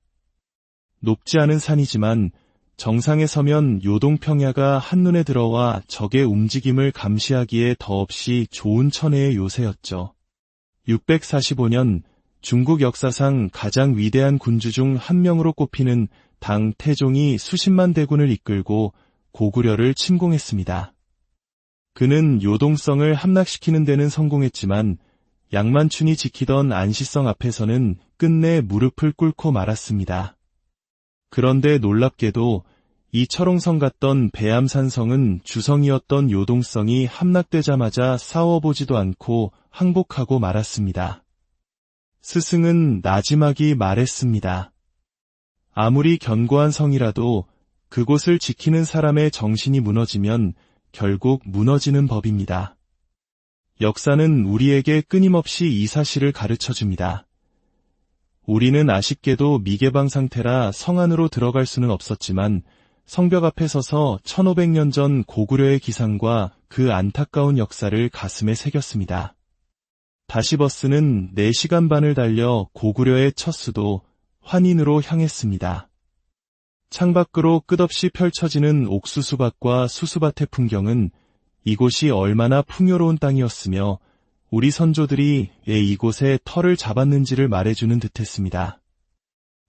높지 않은 산이지만 정상에 서면 요동평야가 한눈에 들어와 적의 움직임을 감시하기에 더없이 좋은 천혜의 요새였죠. 645년 중국 역사상 가장 위대한 군주 중 한 명으로 꼽히는 당 태종이 수십만 대군을 이끌고 고구려를 침공했습니다. 그는 요동성을 함락시키는 데는 성공했지만 양만춘이 지키던 안시성 앞에서는 끝내 무릎을 꿇고 말았습니다. 그런데 놀랍게도 이 철옹성 같던 배암산성은 주성이었던 요동성이 함락되자마자 싸워보지도 않고 항복하고 말았습니다. 스승은 나지막이 말했습니다. 아무리 견고한 성이라도 그곳을 지키는 사람의 정신이 무너지면 결국 무너지는 법입니다. 역사는 우리에게 끊임없이 이 사실을 가르쳐줍니다. 우리는 아쉽게도 미개방 상태라 성 안으로 들어갈 수는 없었지만 성벽 앞에 서서 1500년 전 고구려의 기상과 그 안타까운 역사를 가슴에 새겼습니다. 다시 버스는 4시간 반을 달려 고구려의 첫 수도 환인으로 향했습니다. 창밖으로 끝없이 펼쳐지는 옥수수밭과 수수밭의 풍경은 이곳이 얼마나 풍요로운 땅이었으며 우리 선조들이 왜 이곳에 터를 잡았는지를 말해주는 듯했습니다.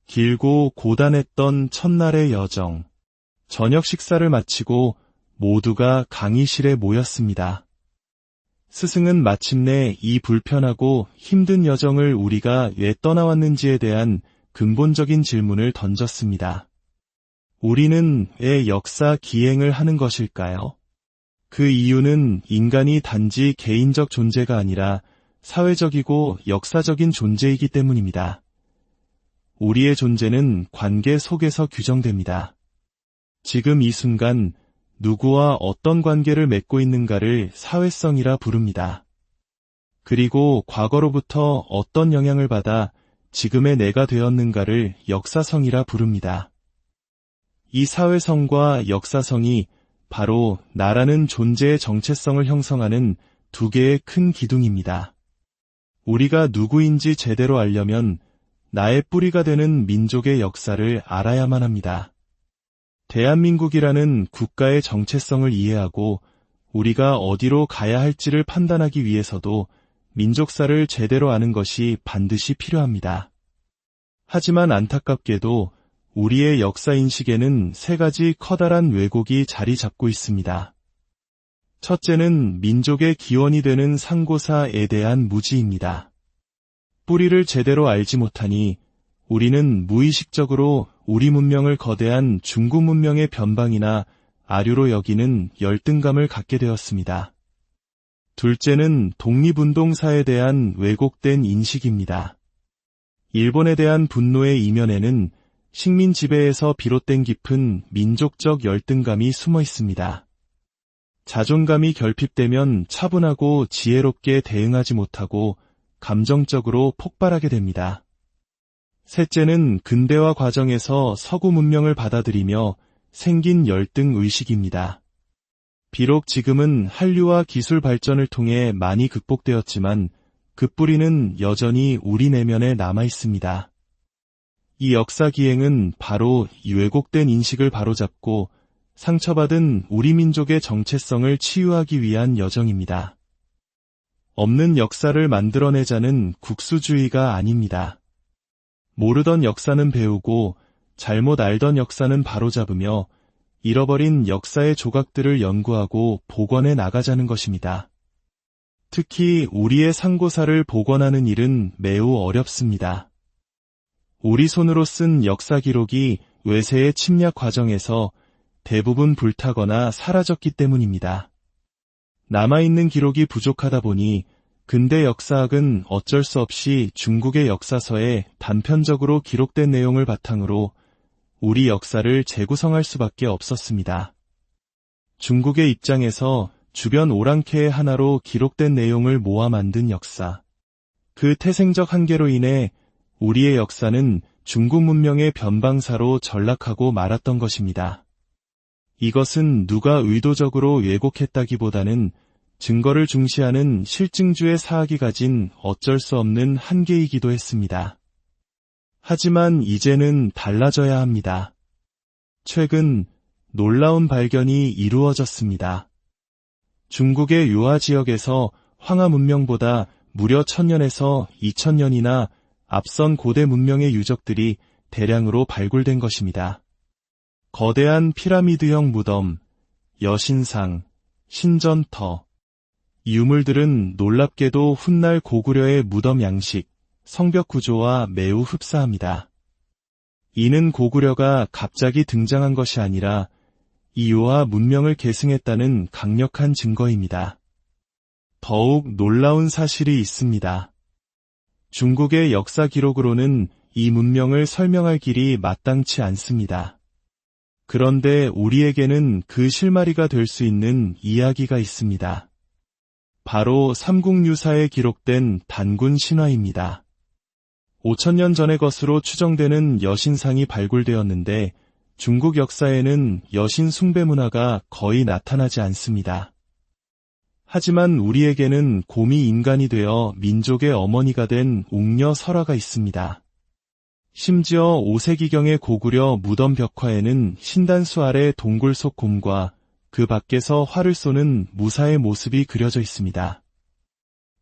길고 고단했던 첫날의 여정. 저녁 식사를 마치고 모두가 강의실에 모였습니다. 스승은 마침내 이 불편하고 힘든 여정을 우리가 왜 떠나왔는지에 대한 근본적인 질문을 던졌습니다. 우리는 왜 역사 기행을 하는 것일까요? 그 이유는 인간이 단지 개인적 존재가 아니라 사회적이고 역사적인 존재이기 때문입니다. 우리의 존재는 관계 속에서 규정됩니다. 지금 이 순간 누구와 어떤 관계를 맺고 있는가를 사회성이라 부릅니다. 그리고 과거로부터 어떤 영향을 받아 지금의 내가 되었는가를 역사성이라 부릅니다. 이 사회성과 역사성이 바로 나라는 존재의 정체성을 형성하는 두 개의 큰 기둥입니다. 우리가 누구인지 제대로 알려면 나의 뿌리가 되는 민족의 역사를 알아야만 합니다. 대한민국이라는 국가의 정체성을 이해하고 우리가 어디로 가야 할지를 판단하기 위해서도 민족사를 제대로 아는 것이 반드시 필요합니다. 하지만 안타깝게도 우리의 역사인식에는 3가지 커다란 왜곡이 자리 잡고 있습니다. 첫째는 민족의 기원이 되는 상고사에 대한 무지입니다. 뿌리를 제대로 알지 못하니 우리는 무의식적으로 우리 문명을 거대한 중국 문명의 변방이나 아류로 여기는 열등감을 갖게 되었습니다. 둘째는 독립운동사에 대한 왜곡된 인식입니다. 일본에 대한 분노의 이면에는 식민 지배에서 비롯된 깊은 민족적 열등감이 숨어 있습니다. 자존감이 결핍되면 차분하고 지혜롭게 대응하지 못하고 감정적으로 폭발하게 됩니다. 셋째는 근대화 과정에서 서구 문명을 받아들이며 생긴 열등 의식입니다. 비록 지금은 한류와 기술 발전을 통해 많이 극복되었지만 그 뿌리는 여전히 우리 내면에 남아 있습니다. 이 역사 기행은 바로 이 왜곡된 인식을 바로잡고 상처받은 우리 민족의 정체성을 치유하기 위한 여정입니다. 없는 역사를 만들어내자는 국수주의가 아닙니다. 모르던 역사는 배우고 잘못 알던 역사는 바로잡으며 잃어버린 역사의 조각들을 연구하고 복원해 나가자는 것입니다. 특히 우리의 상고사를 복원하는 일은 매우 어렵습니다. 우리 손으로 쓴 역사 기록이 외세의 침략 과정에서 대부분 불타거나 사라졌기 때문입니다. 남아있는 기록이 부족하다 보니 근대 역사학은 어쩔 수 없이 중국의 역사서에 단편적으로 기록된 내용을 바탕으로 우리 역사를 재구성할 수밖에 없었습니다. 중국의 입장에서 주변 오랑캐의 하나로 기록된 내용을 모아 만든 역사. 그 태생적 한계로 인해 우리의 역사는 중국 문명의 변방사로 전락하고 말았던 것입니다. 이것은 누가 의도적으로 왜곡했다기보다는 증거를 중시하는 실증주의 사학이 가진 어쩔 수 없는 한계이기도 했습니다. 하지만 이제는 달라져야 합니다. 최근 놀라운 발견이 이루어졌습니다. 중국의 유화 지역에서 황하 문명보다 무려 1000년에서 2000년이나 앞선 고대 문명의 유적들이 대량으로 발굴된 것입니다. 거대한 피라미드형 무덤, 여신상, 신전터. 이 유물들은 놀랍게도 훗날 고구려의 무덤 양식, 성벽 구조와 매우 흡사합니다. 이는 고구려가 갑자기 등장한 것이 아니라 이 유화 문명을 계승했다는 강력한 증거입니다. 더욱 놀라운 사실이 있습니다. 중국의 역사 기록으로는 이 문명을 설명할 길이 마땅치 않습니다. 그런데 우리에게는 그 실마리가 될 수 있는 이야기가 있습니다. 바로 삼국유사에 기록된 단군 신화입니다. 5000년 전의 것으로 추정되는 여신상이 발굴되었는데 중국 역사에는 여신 숭배 문화가 거의 나타나지 않습니다. 하지만 우리에게는 곰이 인간이 되어 민족의 어머니가 된 옥녀 설화가 있습니다. 심지어 5세기경의 고구려 무덤 벽화에는 신단수 아래 동굴 속 곰과 그 밖에서 활을 쏘는 무사의 모습이 그려져 있습니다.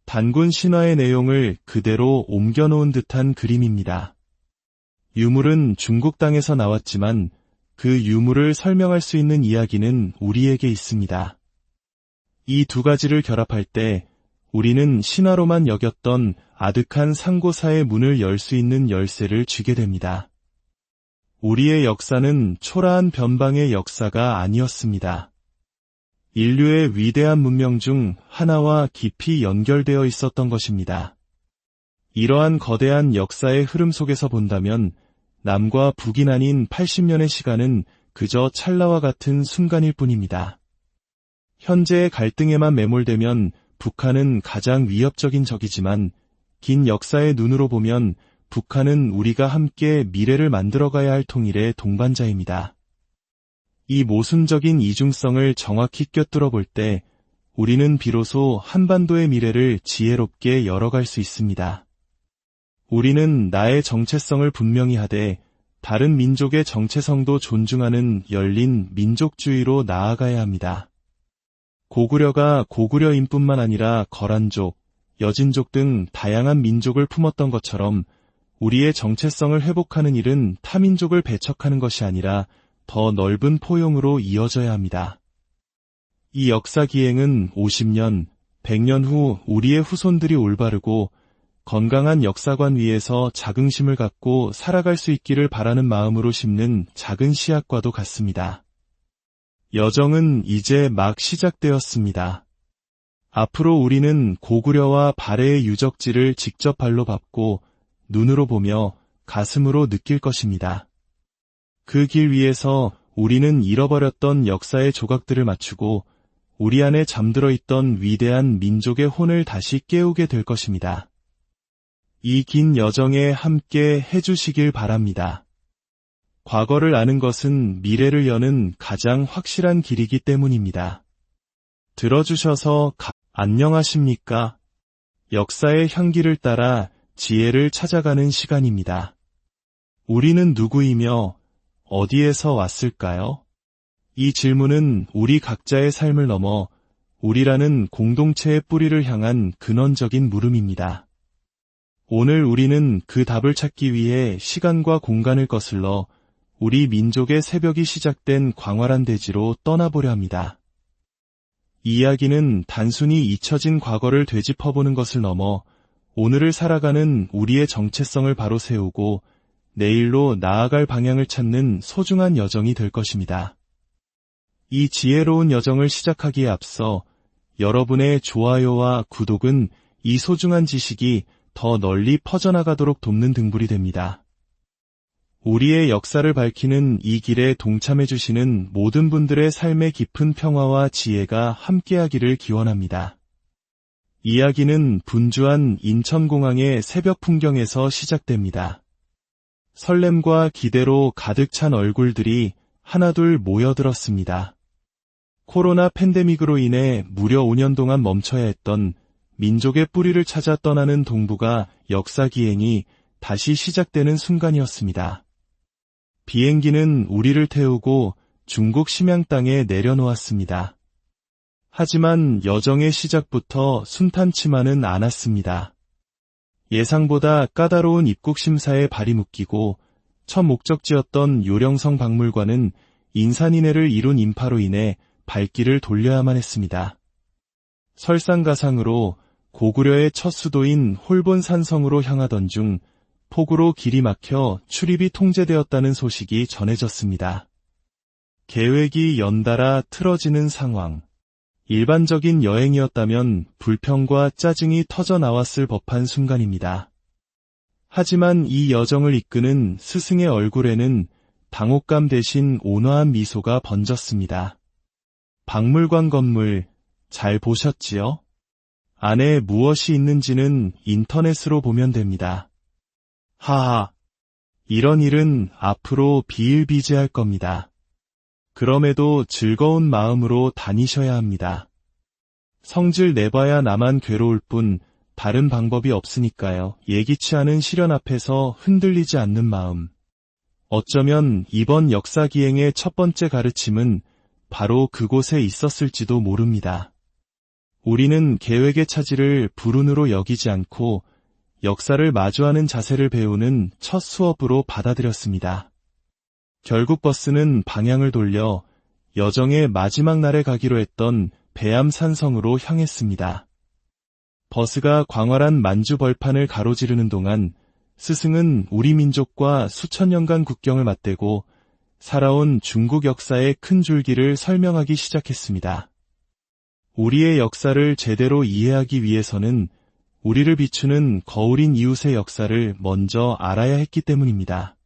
단군 신화의 내용을 그대로 옮겨놓은 듯한 그림입니다. 유물은 중국 땅에서 나왔지만 그 유물을 설명할 수 있는 이야기는 우리에게 있습니다. 이 두 가지를 결합할 때 우리는 신화로만 여겼던 아득한 상고사의 문을 열 수 있는 열쇠를 쥐게 됩니다. 우리의 역사는 초라한 변방의 역사가 아니었습니다. 인류의 위대한 문명 중 하나와 깊이 연결되어 있었던 것입니다. 이러한 거대한 역사의 흐름 속에서 본다면 남과 북이 나뉜 80년의 시간은 그저 찰나와 같은 순간일 뿐입니다. 현재의 갈등에만 매몰되면 북한은 가장 위협적인 적이지만 긴 역사의 눈으로 보면 북한은 우리가 함께 미래를 만들어가야 할 통일의 동반자입니다. 이 모순적인 이중성을 정확히 꿰뚫어 볼 때 우리는 비로소 한반도의 미래를 지혜롭게 열어갈 수 있습니다. 우리는 나의 정체성을 분명히 하되 다른 민족의 정체성도 존중하는 열린 민족주의로 나아가야 합니다. 고구려가 고구려인뿐만 아니라 거란족, 여진족 등 다양한 민족을 품었던 것처럼 우리의 정체성을 회복하는 일은 타민족을 배척하는 것이 아니라 더 넓은 포용으로 이어져야 합니다. 이 역사 기행은 50년, 100년 후 우리의 후손들이 올바르고 건강한 역사관 위에서 자긍심을 갖고 살아갈 수 있기를 바라는 마음으로 심는 작은 씨앗과도 같습니다. 여정은 이제 막 시작되었습니다. 앞으로 우리는 고구려와 발해의 유적지를 직접 발로 밟고 눈으로 보며 가슴으로 느낄 것입니다. 그 길 위에서 우리는 잃어버렸던 역사의 조각들을 맞추고 우리 안에 잠들어 있던 위대한 민족의 혼을 다시 깨우게 될 것입니다. 이 긴 여정에 함께 해주시길 바랍니다. 과거를 아는 것은 미래를 여는 가장 확실한 길이기 때문입니다. 들어주셔서 안녕하십니까? 역사의 향기를 따라 지혜를 찾아가는 시간입니다. 우리는 누구이며 어디에서 왔을까요? 이 질문은 우리 각자의 삶을 넘어 우리라는 공동체의 뿌리를 향한 근원적인 물음입니다. 오늘 우리는 그 답을 찾기 위해 시간과 공간을 거슬러 우리 민족의 새벽이 시작된 광활한 대지로 떠나보려 합니다. 이 이야기는 단순히 잊혀진 과거를 되짚어보는 것을 넘어 오늘을 살아가는 우리의 정체성을 바로 세우고 내일로 나아갈 방향을 찾는 소중한 여정이 될 것입니다. 이 지혜로운 여정을 시작하기에 앞서 여러분의 좋아요와 구독은 이 소중한 지식이 더 널리 퍼져나가도록 돕는 등불이 됩니다. 우리의 역사를 밝히는 이 길에 동참해주시는 모든 분들의 삶의 깊은 평화와 지혜가 함께하기를 기원합니다. 이야기는 분주한 인천공항의 새벽 풍경에서 시작됩니다. 설렘과 기대로 가득 찬 얼굴들이 하나둘 모여들었습니다. 코로나 팬데믹으로 인해 무려 5년 동안 멈춰야 했던 민족의 뿌리를 찾아 떠나는 동북아 역사기행이 다시 시작되는 순간이었습니다. 비행기는 우리를 태우고 중국 심양 땅에 내려놓았습니다. 하지만 여정의 시작부터 순탄치만은 않았습니다. 예상보다 까다로운 입국 심사에 발이 묶이고 첫 목적지였던 요령성 박물관은 인산인해를 이룬 인파로 인해 발길을 돌려야만 했습니다. 설상가상으로 고구려의 첫 수도인 홀본산성으로 향하던 중 폭우로 길이 막혀 출입이 통제되었다는 소식이 전해졌습니다. 계획이 연달아 틀어지는 상황. 일반적인 여행이었다면 불평과 짜증이 터져 나왔을 법한 순간입니다. 하지만 이 여정을 이끄는 스승의 얼굴에는 당혹감 대신 온화한 미소가 번졌습니다. 박물관 건물 잘 보셨지요? 안에 무엇이 있는지는 인터넷으로 보면 됩니다. 하하, 이런 일은 앞으로 비일비재할 겁니다. 그럼에도 즐거운 마음으로 다니셔야 합니다. 성질 내봐야 나만 괴로울 뿐 다른 방법이 없으니까요. 예기치 않은 시련 앞에서 흔들리지 않는 마음. 어쩌면 이번 역사기행의 첫 번째 가르침은 바로 그곳에 있었을지도 모릅니다. 우리는 계획의 차질을 불운으로 여기지 않고 역사를 마주하는 자세를 배우는 첫 수업으로 받아들였습니다. 결국 버스는 방향을 돌려 여정의 마지막 날에 가기로 했던 배암산성으로 향했습니다. 버스가 광활한 만주 벌판을 가로지르는 동안 스승은 우리 민족과 수천 년간 국경을 맞대고 살아온 중국 역사의 큰 줄기를 설명하기 시작했습니다. 우리의 역사를 제대로 이해하기 위해서는 우리를 비추는 거울인 이웃의 역사를 먼저 알아야 했기 때문입니다.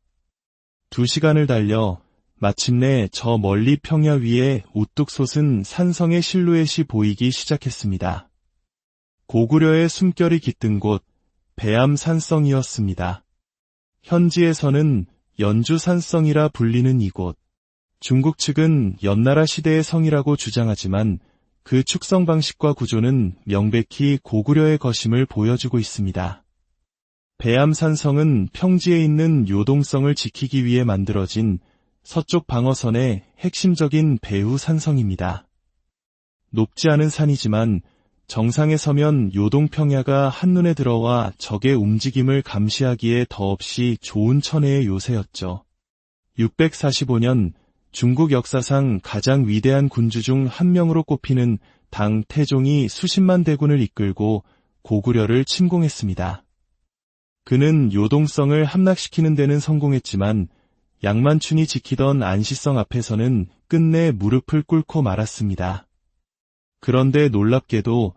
2시간을 달려 마침내 저 멀리 평야 위에 우뚝 솟은 산성의 실루엣이 보이기 시작했습니다. 고구려의 숨결이 깃든 곳 배암산성이었습니다. 현지에서는 연주산성이라 불리는 이곳. 중국 측은 연나라 시대의 성이라고 주장하지만 그 축성 방식과 구조는 명백히 고구려의 거심을 보여주고 있습니다. 배암산성은 평지에 있는 요동성을 지키기 위해 만들어진 서쪽 방어선의 핵심적인 배후산성입니다. 높지 않은 산이지만 정상에 서면 요동평야가 한눈에 들어와 적의 움직임을 감시하기에 더없이 좋은 천혜의 요새였죠. 645년 중국 역사상 가장 위대한 군주 중 한 명으로 꼽히는 당 태종이 수십만 대군을 이끌고 고구려를 침공했습니다. 그는 요동성을 함락시키는 데는 성공했지만 양만춘이 지키던 안시성 앞에서는 끝내 무릎을 꿇고 말았습니다. 그런데 놀랍게도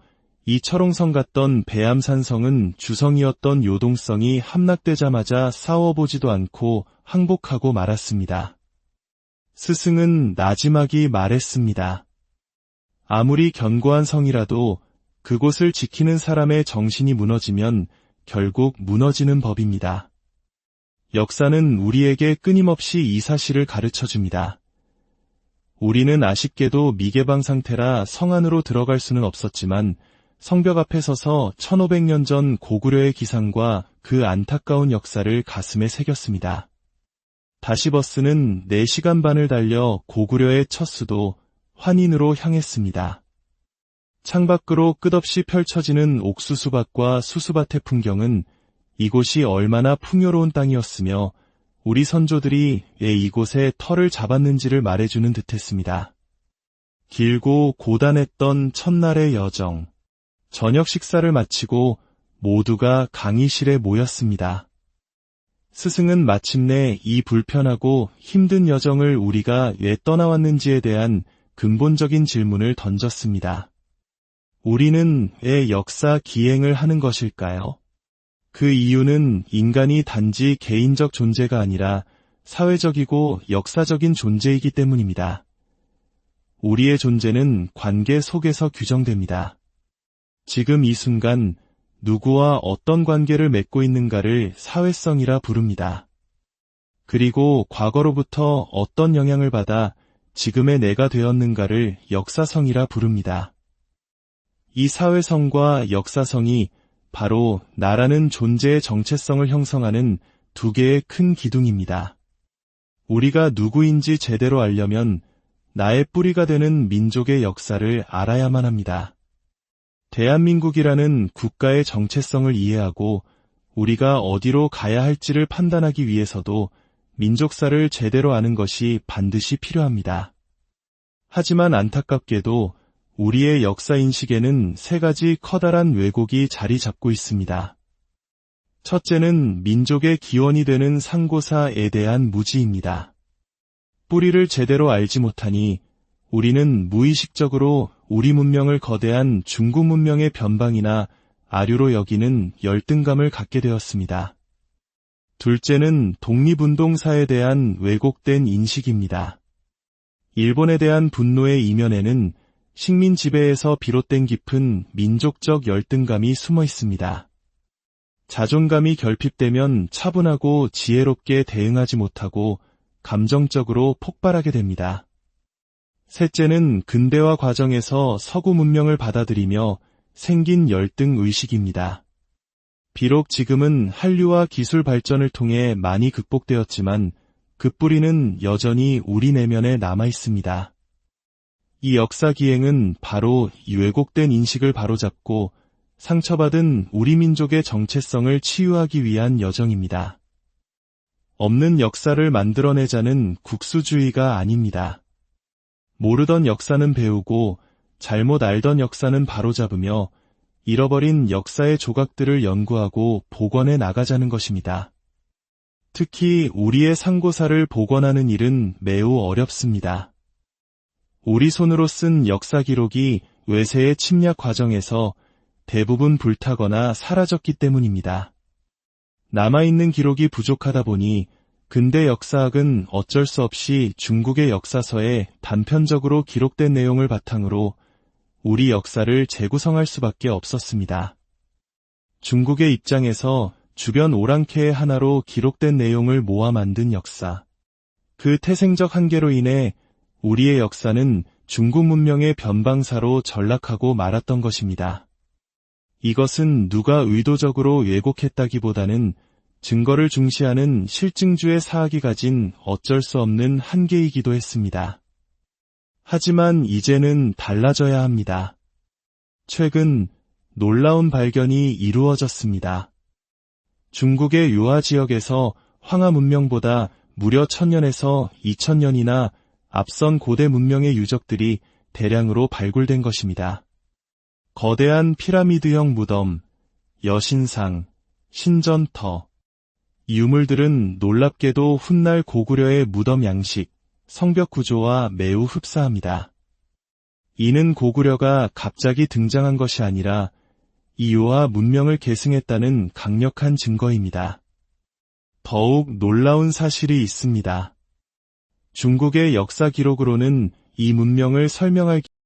이 철옹성 같던 배암산성은 주성이었던 요동성이 함락되자마자 싸워보지도 않고 항복하고 말았습니다. 스승은 나지막이 말했습니다. 아무리 견고한 성이라도 그곳을 지키는 사람의 정신이 무너지면 결국 무너지는 법입니다. 역사는 우리에게 끊임없이 이 사실을 가르쳐줍니다. 우리는 아쉽게도 미개방 상태라 성 안으로 들어갈 수는 없었지만 성벽 앞에 서서 1500년 전 고구려의 기상과 그 안타까운 역사를 가슴에 새겼습니다. 다시 버스는 4시간 반을 달려 고구려의 첫 수도 환인으로 향했습니다. 창밖으로 끝없이 펼쳐지는 옥수수밭과 수수밭의 풍경은 이곳이 얼마나 풍요로운 땅이었으며 우리 선조들이 왜 이곳에 터를 잡았는지를 말해주는 듯했습니다. 길고 고단했던 첫날의 여정. 저녁 식사를 마치고 모두가 강의실에 모였습니다. 스승은 마침내 이 불편하고 힘든 여정을 우리가 왜 떠나왔는지에 대한 근본적인 질문을 던졌습니다. 우리는 왜 역사 기행을 하는 것일까요? 그 이유는 인간이 단지 개인적 존재가 아니라 사회적이고 역사적인 존재이기 때문입니다. 우리의 존재는 관계 속에서 규정됩니다. 지금 이 순간 누구와 어떤 관계를 맺고 있는가를 사회성이라 부릅니다. 그리고 과거로부터 어떤 영향을 받아 지금의 내가 되었는가를 역사성이라 부릅니다. 이 사회성과 역사성이 바로 나라는 존재의 정체성을 형성하는 두 개의 큰 기둥입니다. 우리가 누구인지 제대로 알려면 나의 뿌리가 되는 민족의 역사를 알아야만 합니다. 대한민국이라는 국가의 정체성을 이해하고 우리가 어디로 가야 할지를 판단하기 위해서도 민족사를 제대로 아는 것이 반드시 필요합니다. 하지만 안타깝게도 우리의 역사인식에는 3가지 커다란 왜곡이 자리 잡고 있습니다. 첫째는 민족의 기원이 되는 상고사에 대한 무지입니다. 뿌리를 제대로 알지 못하니 우리는 무의식적으로 우리 문명을 거대한 중국 문명의 변방이나 아류로 여기는 열등감을 갖게 되었습니다. 둘째는 독립운동사에 대한 왜곡된 인식입니다. 일본에 대한 분노의 이면에는 식민 지배에서 비롯된 깊은 민족적 열등감이 숨어 있습니다. 자존감이 결핍되면 차분하고 지혜롭게 대응하지 못하고 감정적으로 폭발하게 됩니다. 셋째는 근대화 과정에서 서구 문명을 받아들이며 생긴 열등 의식입니다. 비록 지금은 한류와 기술 발전을 통해 많이 극복되었지만 그 뿌리는 여전히 우리 내면에 남아 있습니다. 이 역사 기행은 바로 이 왜곡된 인식을 바로잡고 상처받은 우리 민족의 정체성을 치유하기 위한 여정입니다. 없는 역사를 만들어내자는 국수주의가 아닙니다. 모르던 역사는 배우고 잘못 알던 역사는 바로잡으며 잃어버린 역사의 조각들을 연구하고 복원해 나가자는 것입니다. 특히 우리의 상고사를 복원하는 일은 매우 어렵습니다. 우리 손으로 쓴 역사 기록이 외세의 침략 과정에서 대부분 불타거나 사라졌기 때문입니다. 남아있는 기록이 부족하다 보니 근대 역사학은 어쩔 수 없이 중국의 역사서에 단편적으로 기록된 내용을 바탕으로 우리 역사를 재구성할 수밖에 없었습니다. 중국의 입장에서 주변 오랑캐의 하나로 기록된 내용을 모아 만든 역사. 그 태생적 한계로 인해 우리의 역사는 중국 문명의 변방사로 전락하고 말았던 것입니다. 이것은 누가 의도적으로 왜곡했다기보다는 증거를 중시하는 실증주의 사학이 가진 어쩔 수 없는 한계이기도 했습니다. 하지만 이제는 달라져야 합니다. 최근 놀라운 발견이 이루어졌습니다. 중국의 유화 지역에서 황하 문명보다 무려 1000년에서 2000년이나 앞선 고대 문명의 유적들이 대량으로 발굴된 것입니다. 거대한 피라미드형 무덤, 여신상, 신전터, 이 유물들은 놀랍게도 훗날 고구려의 무덤 양식, 성벽 구조와 매우 흡사합니다. 이는 고구려가 갑자기 등장한 것이 아니라 이유와 문명을 계승했다는 강력한 증거입니다. 더욱 놀라운 사실이 있습니다. 중국의 역사 기록으로는 이 문명을 설명할